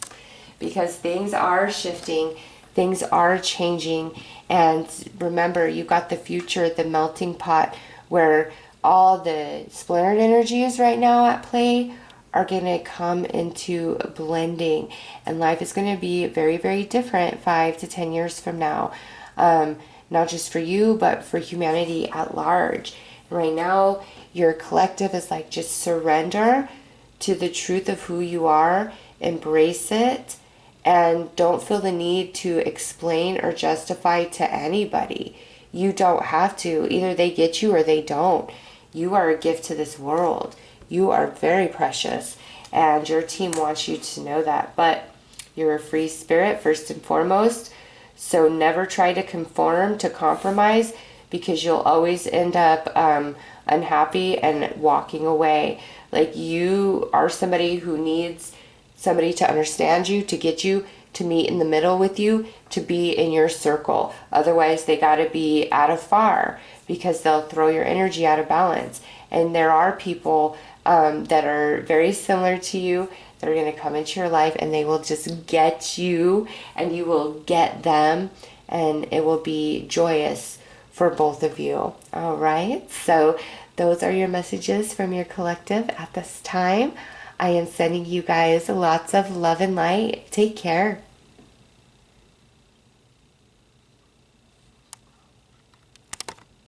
Because things are shifting, things are changing, and remember, you got the future, the melting pot, where all the splintered energies right now at play are going to come into blending, and life is going to be very, very different 5 to 10 years from now. Not just for you, but for humanity at large. Right now, your collective is like, just surrender to the truth of who you are, embrace it, and don't feel the need to explain or justify to anybody. You don't have to. Either they get you or they don't. You are a gift to this world. You are very precious, and your team wants you to know that. But you're a free spirit, first and foremost. So never try to conform, to compromise, because you'll always end up unhappy and walking away. Like, you are somebody who needs somebody to understand you, to get you, to meet in the middle with you, to be in your circle. Otherwise, they got to be out of far, because they'll throw your energy out of balance. And there are people that are very similar to you. They're going to come into your life, and they will just get you, and you will get them, and it will be joyous for both of you. All right. So those are your messages from your collective at this time. I am sending you guys lots of love and light. Take care.